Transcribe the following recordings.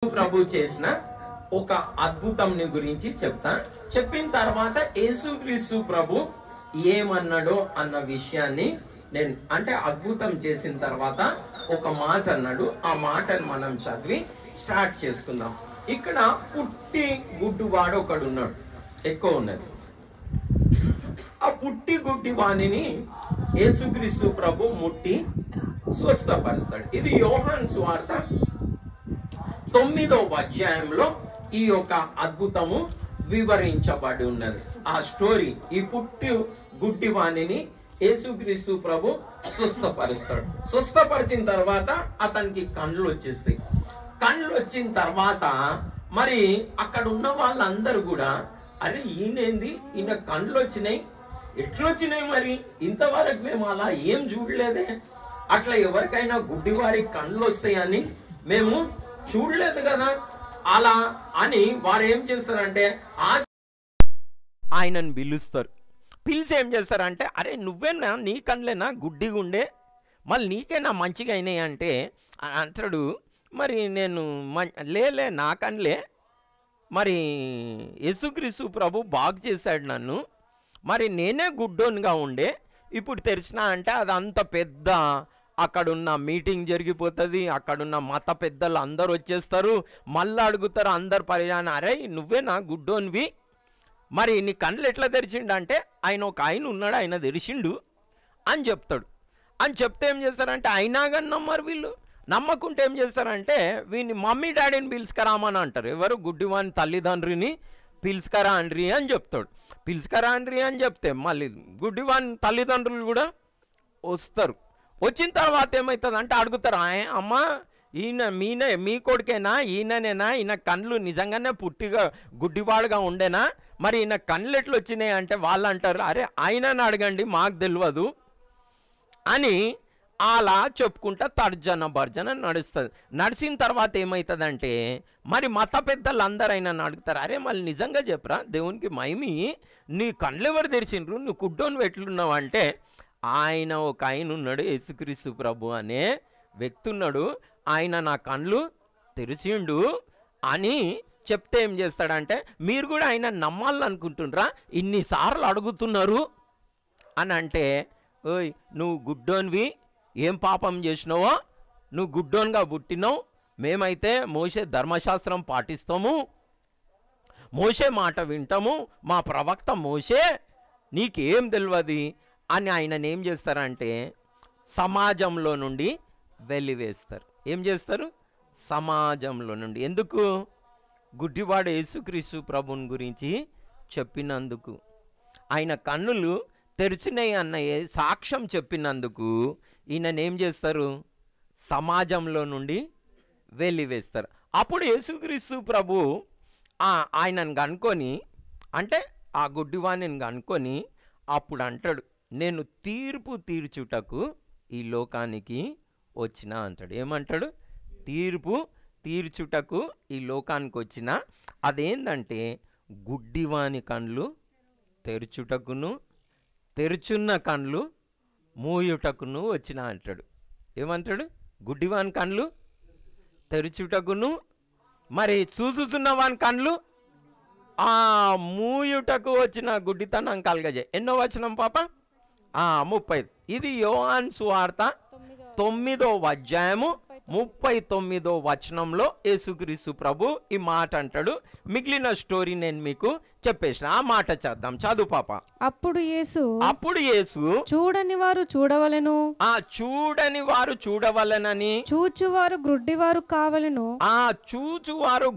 ప్రభు చేసిన ఒక అద్భుతం గురించి చెప్తా. చెప్పిన తర్వాత యేసుక్రీస్తు ప్రభు ఏమన్నాడో అన్న విషయాన్ని నేను అంటే అద్భుతం చేసిన తర్వాత ఒక మాట అన్నాడు. ఆ మాటను మనం చదివి స్టార్ట్ చేసుకుందాం. ఇక్కడ పుట్టి గుడ్డివాడు ఒకడు ఉన్నాడు, ఎక్కువ ఉన్నది. ఆ పుట్టి గుడ్డి వాణిని యేసుక్రీస్తు ప్రభు ముట్టి స్వస్థపరుస్తాడు. ఇది యోహాను సువార్త 9వ అధ్యాయంలో ఈ యొక్క అద్భుతము వివరించబడి ఉన్నది. ఆ స్టోరీ, ఈ పుట్టి గుడ్డి వాణిని యేసుక్రీస్తు ప్రభు స్వస్థపరుస్తాడు. స్వస్థపరిచిన తర్వాత అతనికి కండ్లు వచ్చేస్తాయి. కండ్లు వచ్చిన తర్వాత మరి అక్కడ ఉన్న వాళ్ళందరూ కూడా, అరే ఈయనేంది, ఈయన కండ్లు వచ్చినాయి, ఎట్లొచ్చినాయి, మరి ఇంతవరకు మేము అలా ఏం చూడలేదే, అట్లా ఎవరికైనా గుడ్డివారి కండ్లు వస్తాయని మేము చూడలేదు కదా అలా అని వారు ఏం చేస్తారంటే ఆయనను పిలుస్తారు. పిలిచి ఏం చేస్తారంటే, అరే నువ్వేనా, నీ కండ్లేనా గుడ్డిగా ఉండే, మళ్ళీ నీకేనా మంచిగా అయినాయి అంటే అంటాడు. మరి నేను లేలే నా కండ్లే, మరి యేసుక్రీస్తు ప్రభు బాగు చేశాడు నన్ను, మరి నేనే గుడ్డోన్గా ఉండే, ఇప్పుడు తెరిచినా అంటే అది అంత పెద్ద అక్కడున్న మీటింగ్ జరిగిపోతుంది. అక్కడున్న మత పెద్దలు అందరు వచ్చేస్తారు, మళ్ళీ అడుగుతారు అందరు పరిజాన, అరే నువ్వేనా గుడ్డోన్వి, మరి నీ కండ్లు ఎట్లా తెరిచిండు అంటే ఒక ఆయన ఉన్నాడు, ఆయన తెరిచిండు అని చెప్తాడు. అని చెప్తే ఏం చేస్తారంటే అయినా కానీ నమ్మరు వీళ్ళు. నమ్మకుంటే ఏం చేస్తారంటే వీని మమ్మీ డాడీని పిలుచుకరామని అంటారు. ఎవరు, గుడ్డివాని తల్లిదండ్రిని పిలుచుకరా అండ్రి అని చెప్తాడు. పిలుచుకరా అండ్రి అని చెప్తే మళ్ళీ గుడ్డివాని తల్లిదండ్రులు కూడా వస్తారు. వచ్చిన తర్వాత ఏమవుతుంది అంటే అడుగుతారు, అమ్మ ఈయన మీ కొడుకేనా, ఈయననేనా, ఈయన కండ్లు నిజంగానే పుట్టిగా గుడ్డివాడుగా ఉండేనా, మరి ఈయన కండ్లు ఎట్లు వచ్చినాయి అంటే వాళ్ళు అంటారు, అరే ఆయనని అడగండి మాకు తెలియదు అని అలా చెప్పుకుంటా తర్జన భర్జన నడుస్తుంది. నడిచిన తర్వాత ఏమవుతుందంటే మరి మత పెద్దలు అందరూ అయినా అడుగుతారు, అరే మళ్ళీ నిజంగా చెప్పరా దేవునికి మహిమి, నీ కండ్లు ఎవరు తెరిచిండ్రు, నువ్వు కుడ్డోను ఎట్లున్నావు అంటే ఒక ఆయన ఉన్నాడు, యేసుక్రీస్తు ప్రభు అనే వ్యక్తి ఉన్నాడు, ఆయన నా కండ్లు తెరిచిండు అని చెప్తే ఏం చేస్తాడంటే, మీరు కూడా ఆయన నమ్మాలనుకుంటున్నారా, ఇన్నిసార్లు అడుగుతున్నారు అని అంటే, ఓయ్ నువ్వు గుడ్డోన్వి, ఏం పాపం చేసినావో, నువ్వు గుడ్డోన్గా పుట్టినావు, మేమైతే మోషే ధర్మశాస్త్రం పాటిస్తాము, మోషే మాట వింటాము, మా ప్రవక్త మోషే, నీకేం తెలియదు అని ఆయనను ఏం చేస్తారంటే సమాజంలో నుండి వెలివేస్తారు. ఏం చేస్తారు, సమాజంలో నుండి. ఎందుకు, గుడ్డివాడు యేసుక్రీస్తు ప్రభుని గురించి చెప్పినందుకు, ఆయన కన్నులు తెరిచినాయి అన్న సాక్ష్యం చెప్పినందుకు ఈయనను ఏం చేస్తారు, సమాజంలో నుండి వెలివేస్తారు. అప్పుడు యేసుక్రీస్తు ప్రభు ఆయనను కనుక్కొని, అంటే ఆ గుడ్డివాణిని కనుక్కొని అప్పుడు అంటాడు, నేను తీర్పు తీర్చుటకు ఈ లోకానికి వచ్చిన అంటాడు. ఏమంటాడు, తీర్పు తీర్చుటకు ఈ లోకానికి వచ్చిన. అదేంటంటే గుడ్డివాని కండ్లు తెరుచుటకును, తెరుచున్న కండ్లు మూయుటకును వచ్చిన అంటాడు. ఏమంటాడు, గుడ్డివాని కండ్లు తెరుచుటకును, మరి చూచుతున్న వాని కండ్లు మూయుటకు వచ్చిన గుడ్డితనం కలగజే. ఎన్నో వచనం పాప, 30. ఇది యోహాను సువార్త 9వ అధ్యాయము 39వ వచనంలో యేసుక్రీస్తు ప్రభు ఈ మాట అంటాడు. మిగిలిన స్టోరీ నేను మీకు చెప్పేసిన, ఆ మాట చేద్దాం, చదువు పాప. అప్పుడు యేసు చూడని వారు చూడవలెను, చూడని వారు చూడవలెనని, చూచువారు గుడ్డివారు కావలెను, చూచువారు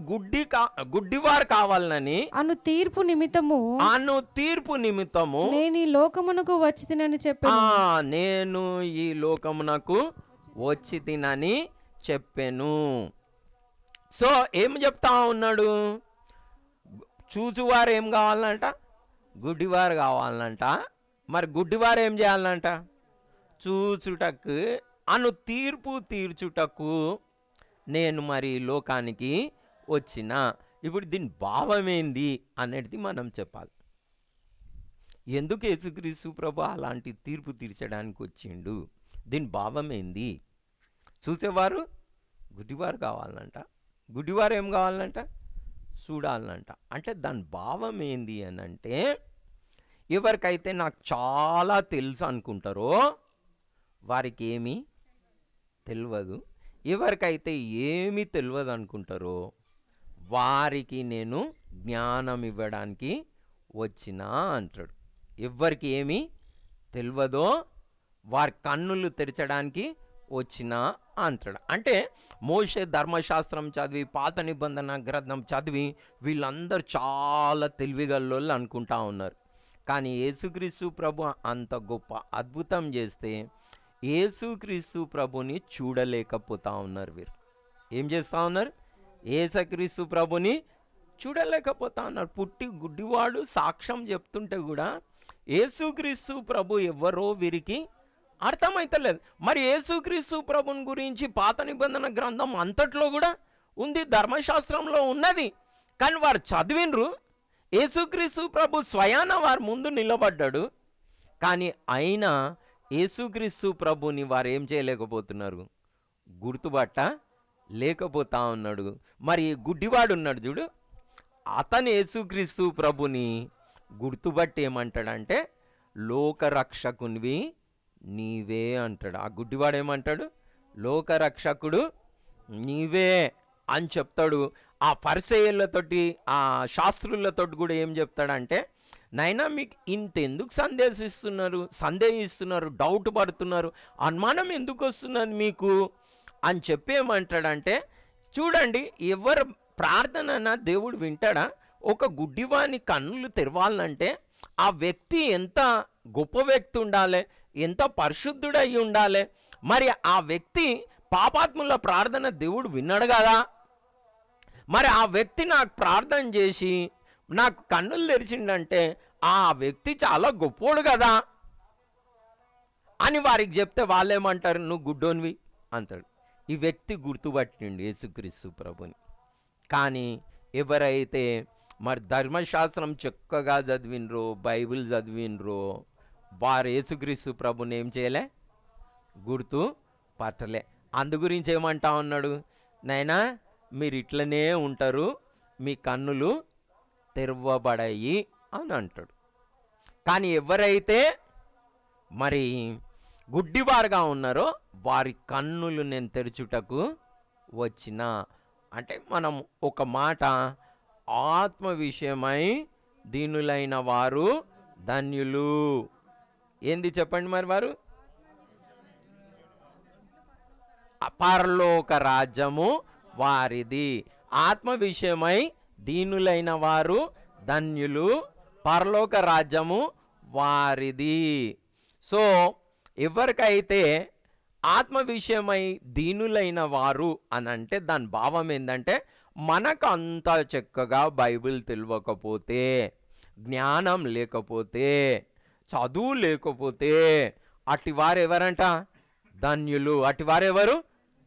గుడ్డివారు కావాలని అను తీర్పు నిమిత్తము నేను ఈ లోకమునకు వచ్చి తినని చెప్పాను. నేను ఈ లోకమునకు వచ్చి తినని చెప్పాను. సో ఏం చెప్తా ఉన్నాడు, చూచువారు ఏం కావాలంట, గుడ్డివారు కావాలంట. మరి గుడ్డివారు ఏం చేయాలంట, చూచుటకు అను తీర్పు తీర్చుటకు నేను మరి లోకానికి వచ్చిన. ఇప్పుడు దీని భావం ఏంది అనేది మనం చెప్పాలి. ఎందుకు యేసుక్రీస్తు ప్రభు అలాంటి తీర్పు తీర్చడానికి వచ్చిండు, దీని భావం ఏంది. చూసేవారు గుడ్డివారు కావాలంట, గుడ్డివారు ఏం కావాలంట? చూడాలంట. అంటే దాని భావం ఏంది అని అంటే, ఎవరికైతే నాకు చాలా తెలుసు అనుకుంటారో వారికి ఏమీ తెలియదు, ఎవరికైతే ఏమీ తెలియదు అనుకుంటారో వారికి నేను జ్ఞానం ఇవ్వడానికి వచ్చినా అంటాడు. ఎవరికి ఏమీ తెలియదో వారి కన్నులు తెరచడానికి వచ్చినా అంటాడు. అంటే మోషే ధర్మశాస్త్రం చదివి పాత నిబంధన గ్రంథం చదివి వీళ్ళందరూ చాలా తెలివిగల్లోళ్ళు అనుకుంటా ఉన్నారు. కానీ యేసుక్రీస్తు ప్రభు అంత గొప్ప అద్భుతం చేస్తే యేసుక్రీస్తు ప్రభుని చూడలేకపోతా ఉన్నారు. వీరు ఏం చేస్తూ ఉన్నారు? యేసుక్రీస్తు ప్రభుని చూడలేకపోతా ఉన్నారు. పుట్టి గుడ్డివాడు సాక్ష్యం చెప్తుంటే కూడా యేసుక్రీస్తు ప్రభు ఎవరో వీరికి అర్థమైతలేదు. మరి యేసుక్రీస్తు ప్రభుని గురించి పాత నిబంధన గ్రంథం అంతట్లో కూడా ఉంది, ధర్మశాస్త్రంలో ఉన్నది. కానీ వారు చదివినరు. యేసుక్రీస్తు ప్రభు స్వయాన వారి ముందు నిలబడ్డాడు. కానీ అయినా యేసుక్రీస్తు ప్రభుని వారు ఏం చేయలేకపోతున్నారు? గుర్తుపట్ట లేకపోతా ఉన్నాడు. మరి గుడ్డివాడు ఉన్నాడు చూడు, అతను యేసుక్రీస్తు ప్రభుని గుర్తుపట్టి ఏమంటాడంటే లోకరక్షకునివి నీవే అంటాడు. ఆ గుడ్డివాడు ఏమంటాడు? లోకరక్షకుడు నీవే అని చెప్తాడు. ఆ పరిసయ్యులతోటి ఆ శాస్త్రులతోటి కూడా ఏం చెప్తాడంటే, నైనా మీకు ఇంతెందుకు సందేహిస్తున్నారు, డౌట్ పడుతున్నారు, అనుమానం ఎందుకు వస్తున్నది మీకు అని చెప్పి ఏమంటాడంటే, చూడండి ఎవరు ప్రార్థన దేవుడు వింటాడా? ఒక గుడ్డివాని కన్నులు తెరవాలంటే ఆ వ్యక్తి ఎంత గొప్ప వ్యక్తి ఉండాలి, ఎంత పరిశుద్ధుడై ఉండాలి. మరి ఆ వ్యక్తి పాపాత్ముల ప్రార్థన దేవుడు విన్నాడు కదా. మరి ఆ వ్యక్తి నాకు ప్రార్థన చేసి నాకు కన్నులు తెరిచిండంటే ఆ వ్యక్తి చాలా గొప్పోడు కదా అని వారికి చెప్తే వాళ్ళేమంటారు? నువ్వు గుడ్డోనివి అంటాడు. ఈ వ్యక్తి గుర్తుపట్టిండు యేసుక్రీస్తు ప్రభుని. కానీ ఎవరైతే మరి ధర్మశాస్త్రం చక్కగా చదివినరో, బైబిల్ చదివినరో, వారు యేసుక్రీస్తు ప్రభుని ఏం చేయలే? గుర్తు పట్టలే. అందు గురించి ఏమంటా ఉన్నాడు? నైనా మీరు ఇట్లనే ఉంటారు, మీ కన్నులు తెరవబడాయి అని అంటాడు. కానీ ఎవరైతే మరి గుడ్డివారుగా ఉన్నారో వారి కన్నులు నేను తెరచుటకు వచ్చిన అంటే, మనం ఒక మాట ఆత్మ విషయమై దీనులైన వారు ధన్యులు. ఏంది చెప్పండి మరి? వారు పరలోక రాజ్యము వారిది. ఆత్మ విషయమై దీనులైన వారు ధన్యులు, పరలోక రాజ్యము వారిది. సో ఎవరికైతే ఆత్మ విషయమై దీనులైన వారు అని అంటే దాని భావం ఏంటంటే, మనకు అంత చక్కగా బైబిల్ తెలియకపోతే, జ్ఞానం లేకపోతే, చదువు లేకపోతే అటివారు ఎవరంట? ధన్యులు. అటివారు ఎవరు?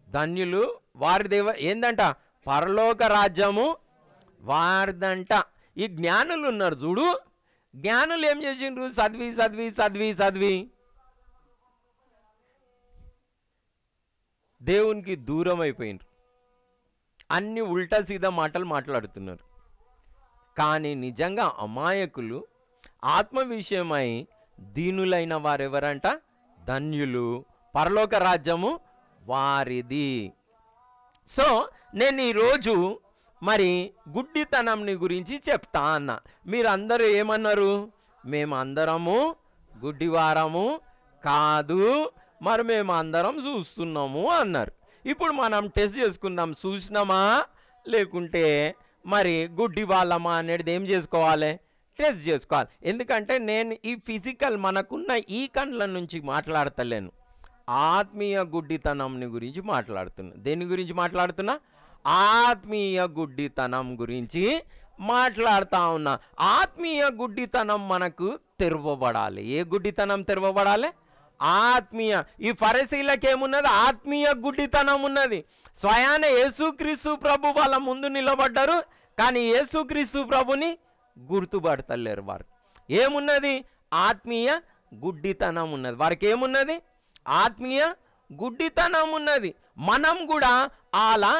ధన్యులు. వారిది ఏందంట? పరలోక రాజ్యము వారిదంట. ఈ జ్ఞానులు ఉన్నారు చూడు, జ్ఞానులు ఏం చేసిండ్రు? చదివి చదివి చదివి చదివి దేవునికి దూరం అయిపోయినారు. అన్ని ఉల్టా సీదా మాటలు మాట్లాడుతున్నారు. కానీ నిజంగా అమాయకులు, ఆత్మ విషయమై దీనులైన వారెవరంట? ధన్యులు, పరలోక రాజ్యము వారిది. సో నేను ఈరోజు మరి గుడ్డితనంని గురించి చెప్తా అన్న. మీరందరూ ఏమన్నారు? మేమందరము గుడ్డివారము కాదు, మరి మేము అందరం చూస్తున్నాము అన్నారు. ఇప్పుడు మనం టెస్ట్ చేసుకుందాం, చూసినామా లేకుంటే మరి గుడ్డి వాళ్ళమా అనేది ఏం చేసుకోవాలి? టెస్ట్ చేసుకోవాలి. ఎందుకంటే నేను ఈ ఫిజికల్ మనకున్న ఈ కండ్ల నుంచి మాట్లాడతలేను, ఆత్మీయ గుడ్డితనంని గురించి మాట్లాడుతున్నా. దేని గురించి మాట్లాడుతున్నా? ఆత్మీయ గుడ్డితనం గురించి మాట్లాడుతా ఉన్నా. ఆత్మీయ గుడ్డితనం మనకు తెరవబడాలి. ఏ గుడ్డితనం తెరవబడాలి? ఆత్మీయ. ఈ ఫరిసీలకు ఏమున్నది? ఆత్మీయ గుడ్డితనం ఉన్నది. స్వయాన యేసుక్రీస్తు ప్రభు వాళ్ళ ముందు నిలబడ్డారు, కానీ యేసుక్రీస్తు ప్రభుని గుర్తుపడతలేరు. వారు ఏమున్నది? ఆత్మీయ గుడ్డితనం ఉన్నది. వారికి ఏమున్నది? ఆత్మీయ గుడ్డితనం ఉన్నది. మనం కూడా అలా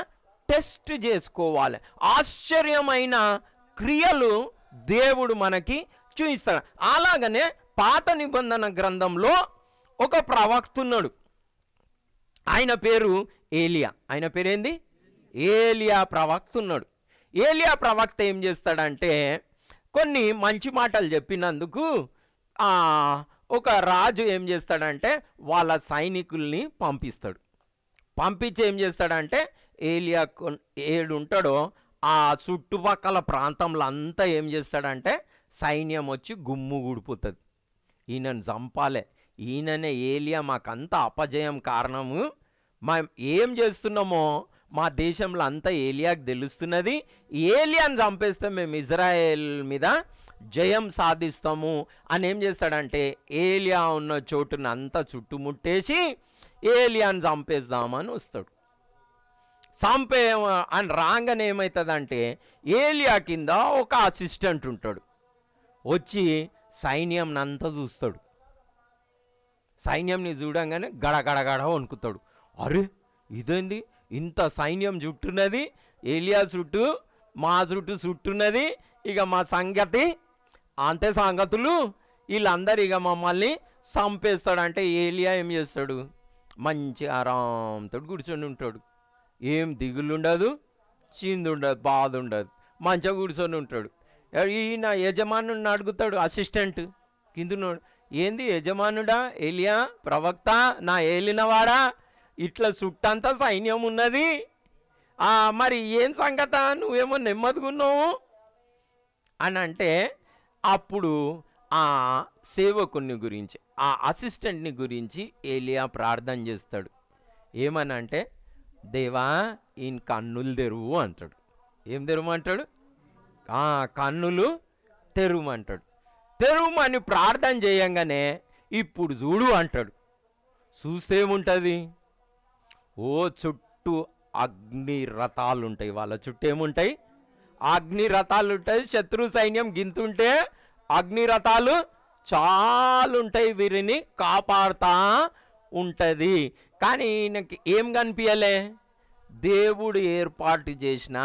టెస్ట్ చేసుకోవాలి. ఆశ్చర్యమైన క్రియలు దేవుడు మనకి చూపిస్తాడు. అలాగనే పాత నిబంధన గ్రంథంలో ఒక ప్రవక్త ఉన్నాడు. ఆయన పేరు ఏలియా. ఆయన పేరేంది? ఏలియా ప్రవక్త ఉన్నాడు. ఏలియా ప్రవక్త ఏం చేస్తాడంటే కొన్ని మంచి మాటలు చెప్పినందుకు ఒక రాజు ఏం చేస్తాడంటే వాళ్ళ సైనికుల్ని పంపిస్తాడు. పంపించి ఏం చేస్తాడంటే ఏలియా ఏడు ఉంటాడో ఆ చుట్టుపక్కల ప్రాంతంలో అంతా ఏం చేస్తాడంటే సైన్యం వచ్చి గుమ్ము గుడిపోతుంది. ఈయనను చంపాలే, ఈయననే ఏలియా మాకంతా అపజయం కారణము, ఏం చేస్తున్నామో మా దేశంలో అంతా ఏలియాకి తెలుస్తున్నది, ఏలియాని చంపేస్తే మేము ఇజ్రాయేల్ మీద జయం సాధిస్తాము అని ఏం చేస్తాడంటే ఏలియా ఉన్న చోటును అంతా చుట్టుముట్టేసి ఏలియాని చంపేద్దామని వస్తాడు. చంపే అని రాగానే ఏమవుతుందంటే ఏలియా కింద ఒక అసిస్టెంట్ ఉంటాడు. వచ్చి సైన్యంని అంతా చూస్తాడు. సైన్యంని చూడంగానే గడగడగడ వణుకుతాడు. అరే ఇదేంది ఇంత సైన్యం చుట్టున్నది, ఏలియా చుట్టూ మా చుట్టున్నది, ఇక మా సంగతి అంతే సంగతులు, వీళ్ళందరూ ఇక మమ్మల్ని చంపేస్తాడంటే ఏలియా ఏం చేస్తాడు? మంచి ఆరాంతో కూర్చొని ఉంటాడు. ఏం దిగులు ఉండదు, చిందు ఉండదు, బాధ ఉండదు, మంచిగా కూర్చొని ఉంటాడు. ఈయన యజమానుడిని అడుగుతాడు, అసిస్టెంట్ కిందున్నాడు, ఏంది యజమానుడా ఏలియా ప్రవక్త నా ఏలినవాడా, ఇట్లా చుట్టంతా సైన్యం ఉన్నది, మరి ఏం సంగత, నువ్వేమో నెమ్మదిగున్నావు అని అంటే అప్పుడు ఆ సేవకుని గురించి, ఆ అసిస్టెంట్ని గురించి ఏలియా ప్రార్థన చేస్తాడు. ఏమనంటే దేవా ఈయన కన్నులు తెరువు అంటాడు. ఏం తెరుమంటాడు? కన్నులు తెరుమంటాడు. తెరుమని ప్రార్థన చేయంగానే ఇప్పుడు చూడు అంటాడు. చూస్తే ఏముంటుంది? ఓ చుట్టూ అగ్ని రథాలు ఉంటాయి, వాళ్ళ చుట్టూ ఏముంటాయి? అగ్ని రథాలు ఉంటాయి. శత్రు సైన్యం గింతుంటే అగ్ని రథాలు చాలా ఉంటాయి, వీరిని కాపాడుతా ఉంటుంది. కానీ ఈయనకి ఏం కనిపించలే? దేవుడు ఏర్పాటు చేసిన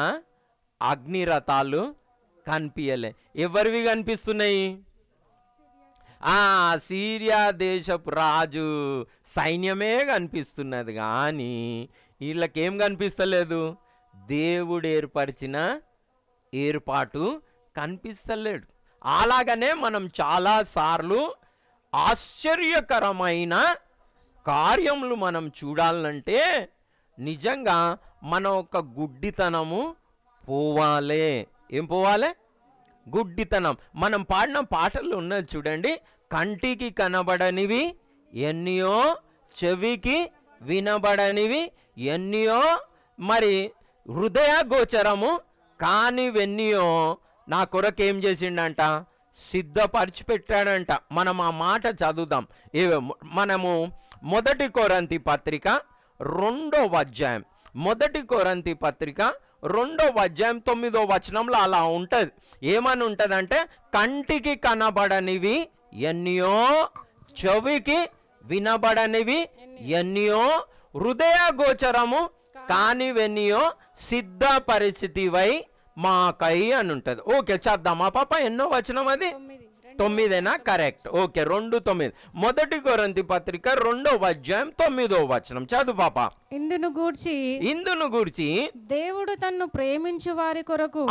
అగ్ని రథాలు కనిపించలే. ఎవరివి కనిపిస్తున్నాయి? సిరియా దేశపు రాజు సైన్యమే కనిపిస్తున్నది, కానీ వీళ్ళకేం కనిపిస్తలేదు? దేవుడు ఏర్పరిచిన ఏర్పాటు కనిపిస్తలేడు. అలాగనే మనం చాలాసార్లు ఆశ్చర్యకరమైన కార్యములు మనం చూడాలంటే నిజంగా మన ఒక గుడ్డితనము పోవాలి. ఏం పోవాలి? గుడ్డితనం. మనం పాడిన పాటలు ఉన్నది చూడండి, కంటికి కనబడనివి ఎన్నో, చెవికి వినబడనివి ఎన్నో, మరి హృదయ గోచరము కానివెన్నో నా కొరకు ఏం చేసిండంట? సిద్ధపరిచి పెట్టాడంట. మనం ఆ మాట చదువుదాం. మనము 1 కొరింథీ పత్రిక 2వ అధ్యాయం, 1 కొరింథీ పత్రిక 2వ అధ్యాయం 9వ వచనంలో అలా ఉంటుంది. ఏమని ఉంటుందంటే కంటికి కనబడనివి ఎన్నో, చెవికి వినబడనివి ఎన్నో, హృదయ గోచరము కానివెన్నో సిద్ధ పరిస్థితివై మాకై అని ఉంటుంది. ఓకే చద్దామా పాప? ఎన్నో వచనం అది? 9 కరెక్ట్. ఓకే 2:9. 1 కొరింథీ పత్రిక 2వ అధ్యాయం 9వ వచనం చదువు పాప. ఇందును గూర్చి దేవుడు తన్ను ప్రేమించు వారి కొరకు,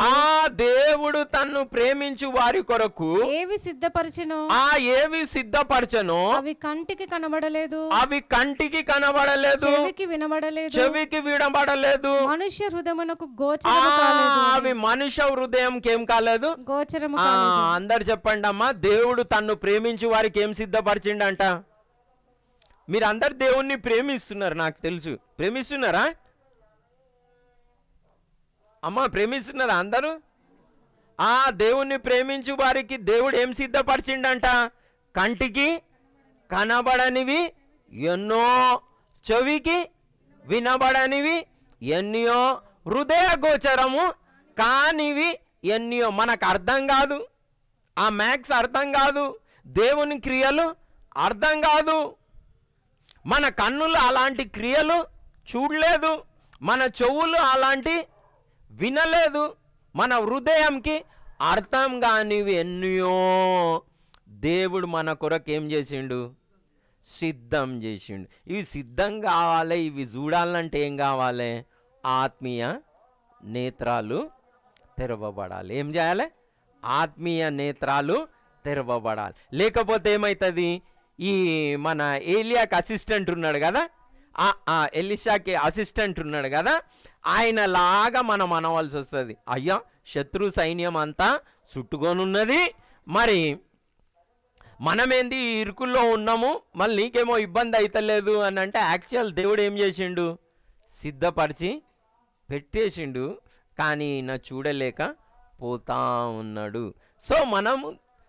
దేవుడు తన్ను ప్రేమించు వారి కొరకు ఏవి సిద్ధపరచెనో, ఏవి సిద్ధపరచెనో అవి కంటికి కనబడలేదు, అవి కంటికి కనబడలేదు, చెవికి వినబడలేదు, చెవికి వినబడలేదు, మనుష్య హృదయమునకు గోచరము కాలేదు. అవి మనుష్య హృదయంకి ఏం కాలేదు? గోచరము కాలేదు. అందరు చెప్పండి అమ్మా, దేవుడు తన్ను ప్రేమించు వారికి ఏం సిద్ధపరిచిండంట? మీరు అందరు దేవుణ్ణి ప్రేమిస్తున్నారు, నాకు తెలుసు. ప్రేమిస్తున్నారా అమ్మా? ప్రేమిస్తున్నారా అందరూ? దేవుణ్ణి ప్రేమించు వారికి దేవుడు ఏం సిద్ధపరిచిండంట? కంటికి కనబడనివి ఎన్నో, చెవికి వినబడనివి ఎన్నో, హృదయ గోచరము కానివి ఎన్నో. మనకు అర్థం కాదు, ఆ మ్యాథ్స్ అర్థం కాదు, దేవుని క్రియలు అర్థం కాదు, మన కన్నులు అలాంటి క్రియలు చూడలేదు, మన చెవులు అలాంటి వినలేదు, మన హృదయంకి అర్థం కానివి ఎన్నో దేవుడు మన కొరకు ఏం చేసిండు, సిద్ధం చేసిండు. ఇవి సిద్ధం కావాలి, ఇవి చూడాలంటే ఏం కావాలి, ఆత్మీయ నేత్రాలు తెరవబడాలి. ఏం చేయాలి, ఆత్మీయ నేత్రాలు తెరవబడాలి. లేకపోతే ఏమవుతుంది, ఈ మన ఏలియాకి అసిస్టెంట్ ఉన్నాడు కదా, ఎలీషాకి అసిస్టెంట్ ఉన్నాడు కదా, ఆయన లాగా మనం అనవలసి వస్తుంది. అయ్యా శత్రు సైన్యం అంతా చుట్టుకొని ఉన్నది, మరి మనమేంది ఇరుకుల్లో ఉన్నాము, మళ్ళీ నీకేమో ఇబ్బంది అవుతలేదు అని అంటే యాక్చువల్ దేవుడు ఏం చేసిండు, సిద్ధపరిచి పెట్టేసిండు, కానీ ఈయన చూడలేక పోతా ఉన్నాడు. సో మనము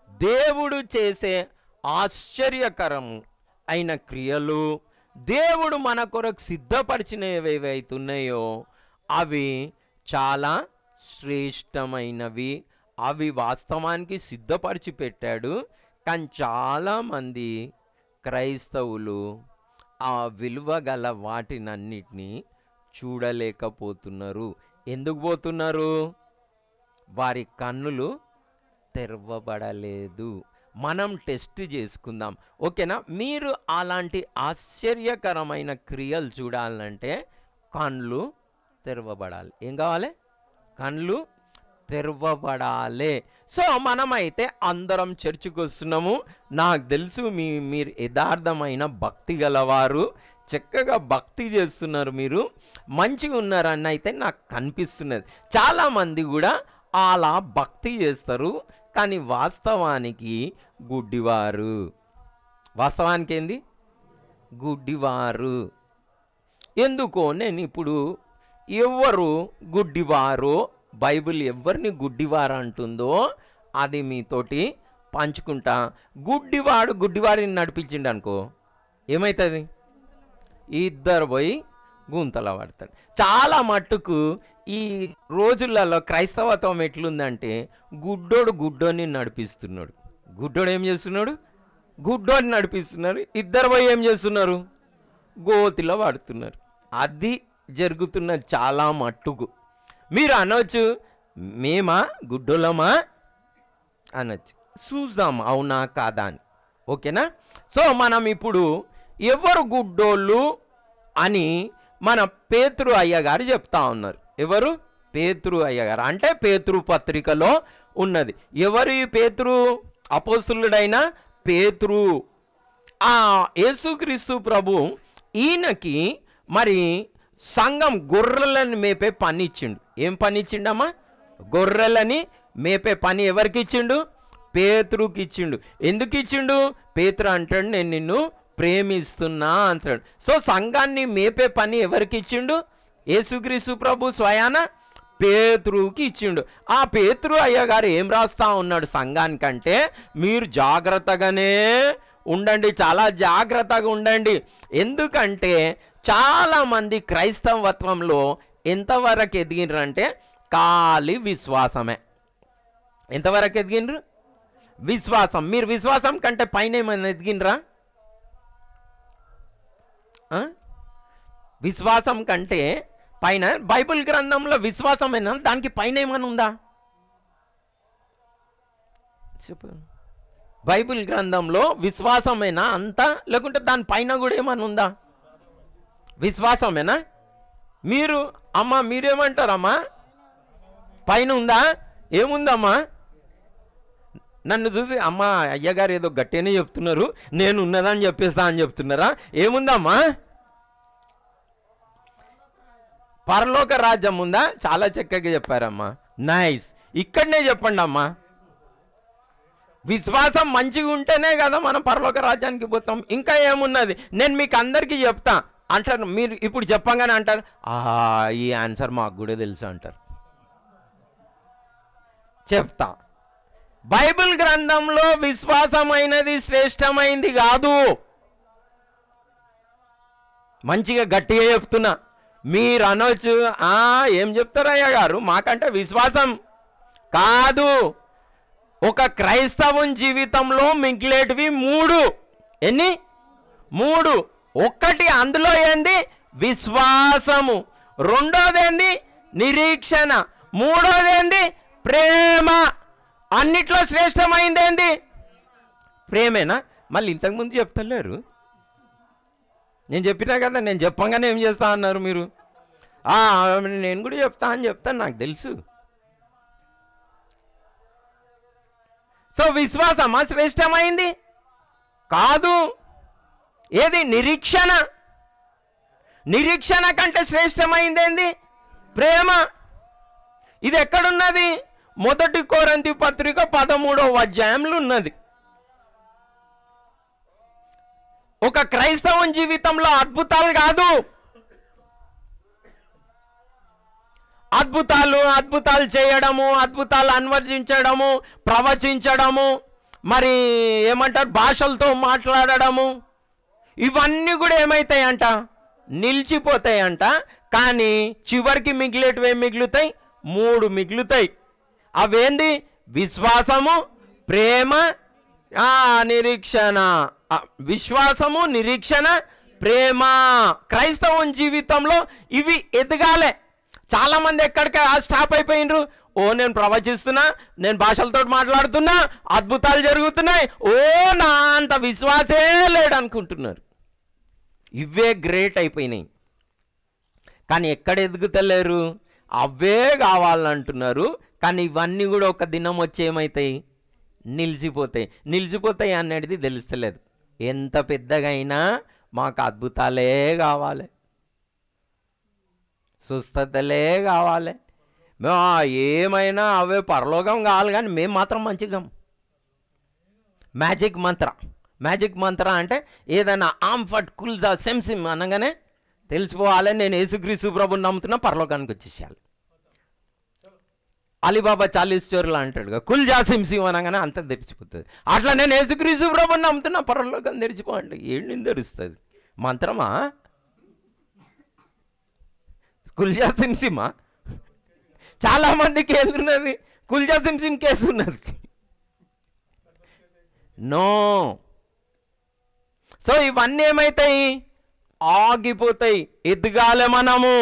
దేవుడు చేసే ఆశ్చర్యకరము అయిన క్రియలు, దేవుడు మన కొరకు సిద్ధపరిచినవి ఏవైతున్నాయో అవి చాలా శ్రేష్టమైనవి. అవి వాస్తవానికి సిద్ధపరిచి పెట్టాడు. కానీ చాలామంది క్రైస్తవులు ఆ విలువ గల వాటినన్నిటినీ చూడలేకపోతున్నారు. ఎందుకు పోతున్నారు, వారి కన్నులు తెరవబడలేదు. మనం టెస్ట్ చేసుకుందాం, ఓకేనా? మీరు అలాంటి ఆశ్చర్యకరమైన క్రియలు చూడాలంటే కళ్ళు తెరవబడాలి. ఏం కావాలి, కళ్ళు తెరవబడాలి. సో మనమైతే అందరం చర్చికి వస్తున్నాము. నాకు తెలుసు మీరు యథార్థమైన భక్తి గలవారు, చక్కగా భక్తి చేస్తున్నారు, మీరు మంచిగా ఉన్నారని అయితే నాకు కనిపిస్తున్నది. చాలామంది కూడా అలా భక్తి చేస్తారు, కానీ వాస్తవానికి గుడ్డివారు. వాస్తవానికి ఏంది, గుడ్డివారు. ఎందుకో నేను ఇప్పుడు ఎవరు గుడ్డివారో, బైబిల్ ఎవరిని గుడ్డివారు అంటుందో అది మీతోటి పంచుకుంటా. గుడ్డివాడిని నడిపించిండు అనుకో, ఏమవుతుంది, ఇద్దరు పోయి గుంతలో పడతాడు. చాలా మట్టుకు ఈ రోజులలో క్రైస్తవత్వం ఎట్లుందంటే గుడ్డోని నడిపిస్తున్నాడు. గుడ్డోడు ఏం చేస్తున్నాడు, గుడ్డోని నడిపిస్తున్నారు, ఇద్దరు పోయి ఏం చేస్తున్నారు, గోతిలో పడుతున్నారు. అది జరుగుతున్నది చాలా మట్టుకు. మీరు అనొచ్చు మేమా గుడ్డోలమా అనొచ్చు, చూద్దాం అవునా కాదా అని, ఓకేనా? సో మనం ఇప్పుడు ఎవరు గుడ్డోళ్ళు అని మన పేతురు అయ్యగారు చెప్తా ఉన్నారు. ఎవరు, పేతురు అయ్యగారు. అంటే పేతురు పత్రికలో ఉన్నది. ఎవరు ఈ పేతురు, అపోస్తులుడైన పేతురు. ఆ యేసుక్రీస్తు ప్రభు ఈయనకి మరి సంఘం గొర్రెలను మేపే పని ఇచ్చిండు. ఏం పని ఇచ్చిండమ్మా, గొర్రెలని మేపే పని ఎవరికి ఇచ్చిండు, పేతురుకి ఇచ్చిండు. ఎందుకు ఇచ్చిండు, పేతురు అంటాడు నేను నిన్ను ప్రేమిస్తున్నా అంటాడు. సో సంఘాన్ని మేపే పని ఎవరికి ఇచ్చిండు, యేసుక్రీస్తు ప్రభు స్వయాన పేతురుకి ఇచ్చిండు. ఆ పేతురు అయ్యగారు ఏం రాస్తా ఉన్నాడు సంఘానికంటే, మీరు జాగ్రత్తగానే ఉండండి, చాలా జాగ్రత్తగా ఉండండి. ఎందుకంటే చాలామంది క్రైస్తవత్వంలో ఎంతవరకు ఎదిగినరంటే ఖాళీ విశ్వాసమే. ఎంతవరకు ఎదిగినరు, విశ్వాసం. మీరు విశ్వాసం కంటే పైన ఏమైనా ఎదిగినరా, విశ్వాసం కంటే పైన బైబిల్ గ్రంథంలో విశ్వాసమేనా, దానికి పైన ఏమైనా ఉందా చెప్పు. బైబిల్ గ్రంథంలో విశ్వాసమేనా అంతా, లేకుంటే దాని పైన కూడా ఏమైనా ఉందా, విశ్వాసమేనా? మీరు అమ్మా మీరేమంటారమ్మా, పైన ఉందా, ఏముందమ్మా? నన్ను చూసి అమ్మా అయ్యగారు ఏదో గట్టిగానే చెప్తున్నారు, నేను ఉన్నదని చెప్పేస్తా అని చెప్తున్నారా? ఏముందమ్మా, పరలోక రాజ్యం ఉందా? చాలా చక్కగా చెప్పారమ్మా, నైస్. ఇక్కడనే చెప్పండి అమ్మా. విశ్వాసం మంచిగా ఉంటేనే కదా మనం పరలోక రాజ్యానికి పోతాం. ఇంకా ఏమున్నది, నేను మీకు అందరికీ చెప్తా అంటారు. మీరు ఇప్పుడు చెప్పంగానే అంటారు ఈ ఆన్సర్ మాకు కూడా తెలుసు అంటారు. చెప్తా, బైబిల్ గ్రంథంలో విశ్వాసమైనది శ్రేష్టమైంది కాదు. మంచిగా గట్టిగా చెప్తున్నా. మీరు అనొచ్చు ఏం చెప్తారయ్యా గారు, మాకంటే విశ్వాసం కాదు. ఒక క్రైస్తవుని జీవితంలో మిగిలేటివి మూడు. ఎన్ని? మూడు. ఒక్కటి అందులో ఏంది, విశ్వాసము. రెండోదేంది నిరీక్షణ, మూడోదేంది ప్రేమ. అన్నిట్లో శ్రేష్టమైంది ఏంది? ప్రేమేనా? మళ్ళీ ఇంతకుముందు చెప్తలేరు. నేను చెప్పినా కదా, నేను చెప్పంగానే ఏం చేస్తా అన్నారు మీరు. నేను కూడా చెప్తా అని చెప్తాను, నాకు తెలుసు. సో విశ్వాసమా శ్రేష్టమైంది? కాదు. ఏది? నిరీక్షణ. నిరీక్షణ కంటే శ్రేష్టమైంది ఏంది? ప్రేమ. ఇది ఎక్కడున్నది? మొదటి కొరింథీ పత్రిక 13వ అధ్యాయంలో ఉన్నది. ఒక క్రైస్తవం జీవితంలో అద్భుతాలు కాదు, అద్భుతాలు చేయడము, అద్భుతాలు అన్వర్జించడము, ప్రవచించడము, మరి ఏమంటారు భాషలతో మాట్లాడడము, ఇవన్నీ కూడా ఏమవుతాయంట? నిలిచిపోతాయంట. కానీ చివరికి మిగిలేటివి ఏం మిగులుతాయి? 3 మిగులుతాయి. అవేంది? విశ్వాసము, ప్రేమ, నిరీక్షణ. విశ్వాసము, నిరీక్షణ, ప్రేమ. క్రైస్తవం జీవితంలో ఇవి ఎదగాలే. చాలా మంది ఎక్కడికి స్టాప్ అయిపోయినరు. నేను ప్రవచిస్తున్నా, నేను భాషలతో మాట్లాడుతున్నా, అద్భుతాలు జరుగుతున్నాయి, నా అంత విశ్వాసే లేడు అనుకుంటున్నారు. ఇవే గ్రేట్ అయిపోయినాయి. కానీ ఎక్కడ ఎదుగుతలేరు? అవే కావాలంటున్నారు. కానీ ఇవన్నీ కూడా ఒక దినం వచ్చి ఏమవుతాయి? నిలిచిపోతాయి అనేది తెలుస్తలేదు. ఎంత పెద్దగా అయినా మాకు అద్భుతాలే కావాలి, స్వస్థతలే కావాలి, ఏమైనా అవే పరలోకం కావాలి. కానీ మేము మాత్రం మంచిగా మ్యాజిక్ మంత్ర అంటే ఏదైనా ఆంఫట్ కుల్జా సెంసిమ్ అనగానే తెలిసిపోవాలి, నేను యేసుక్రీస్తు ప్రభుని నమ్ముతున్నా, పరలోకానికి వచ్చేసేయాలి. అలీబాబా 40 చోర్లు అంటాడుగా, కుల్జా సెంసిమ్ అనగానే అంత తెరిచిపోతుంది. అట్లా నేను యేసుక్రీస్తు ప్రభుని నమ్ముతున్నా, పరలోకం తెరిచిపోండి. ఏంటి తెరుస్తుంది? మంత్రమా? కుల్జా సెంసిమా? చాలా మందికి ఏదున్నది? కుల్జా సెంసిమ్ కేసు ఉన్నది. నో. సో ఇవన్నీ ఏమవుతాయి? ఆగిపోతాయి. ఎదగాలి మనము.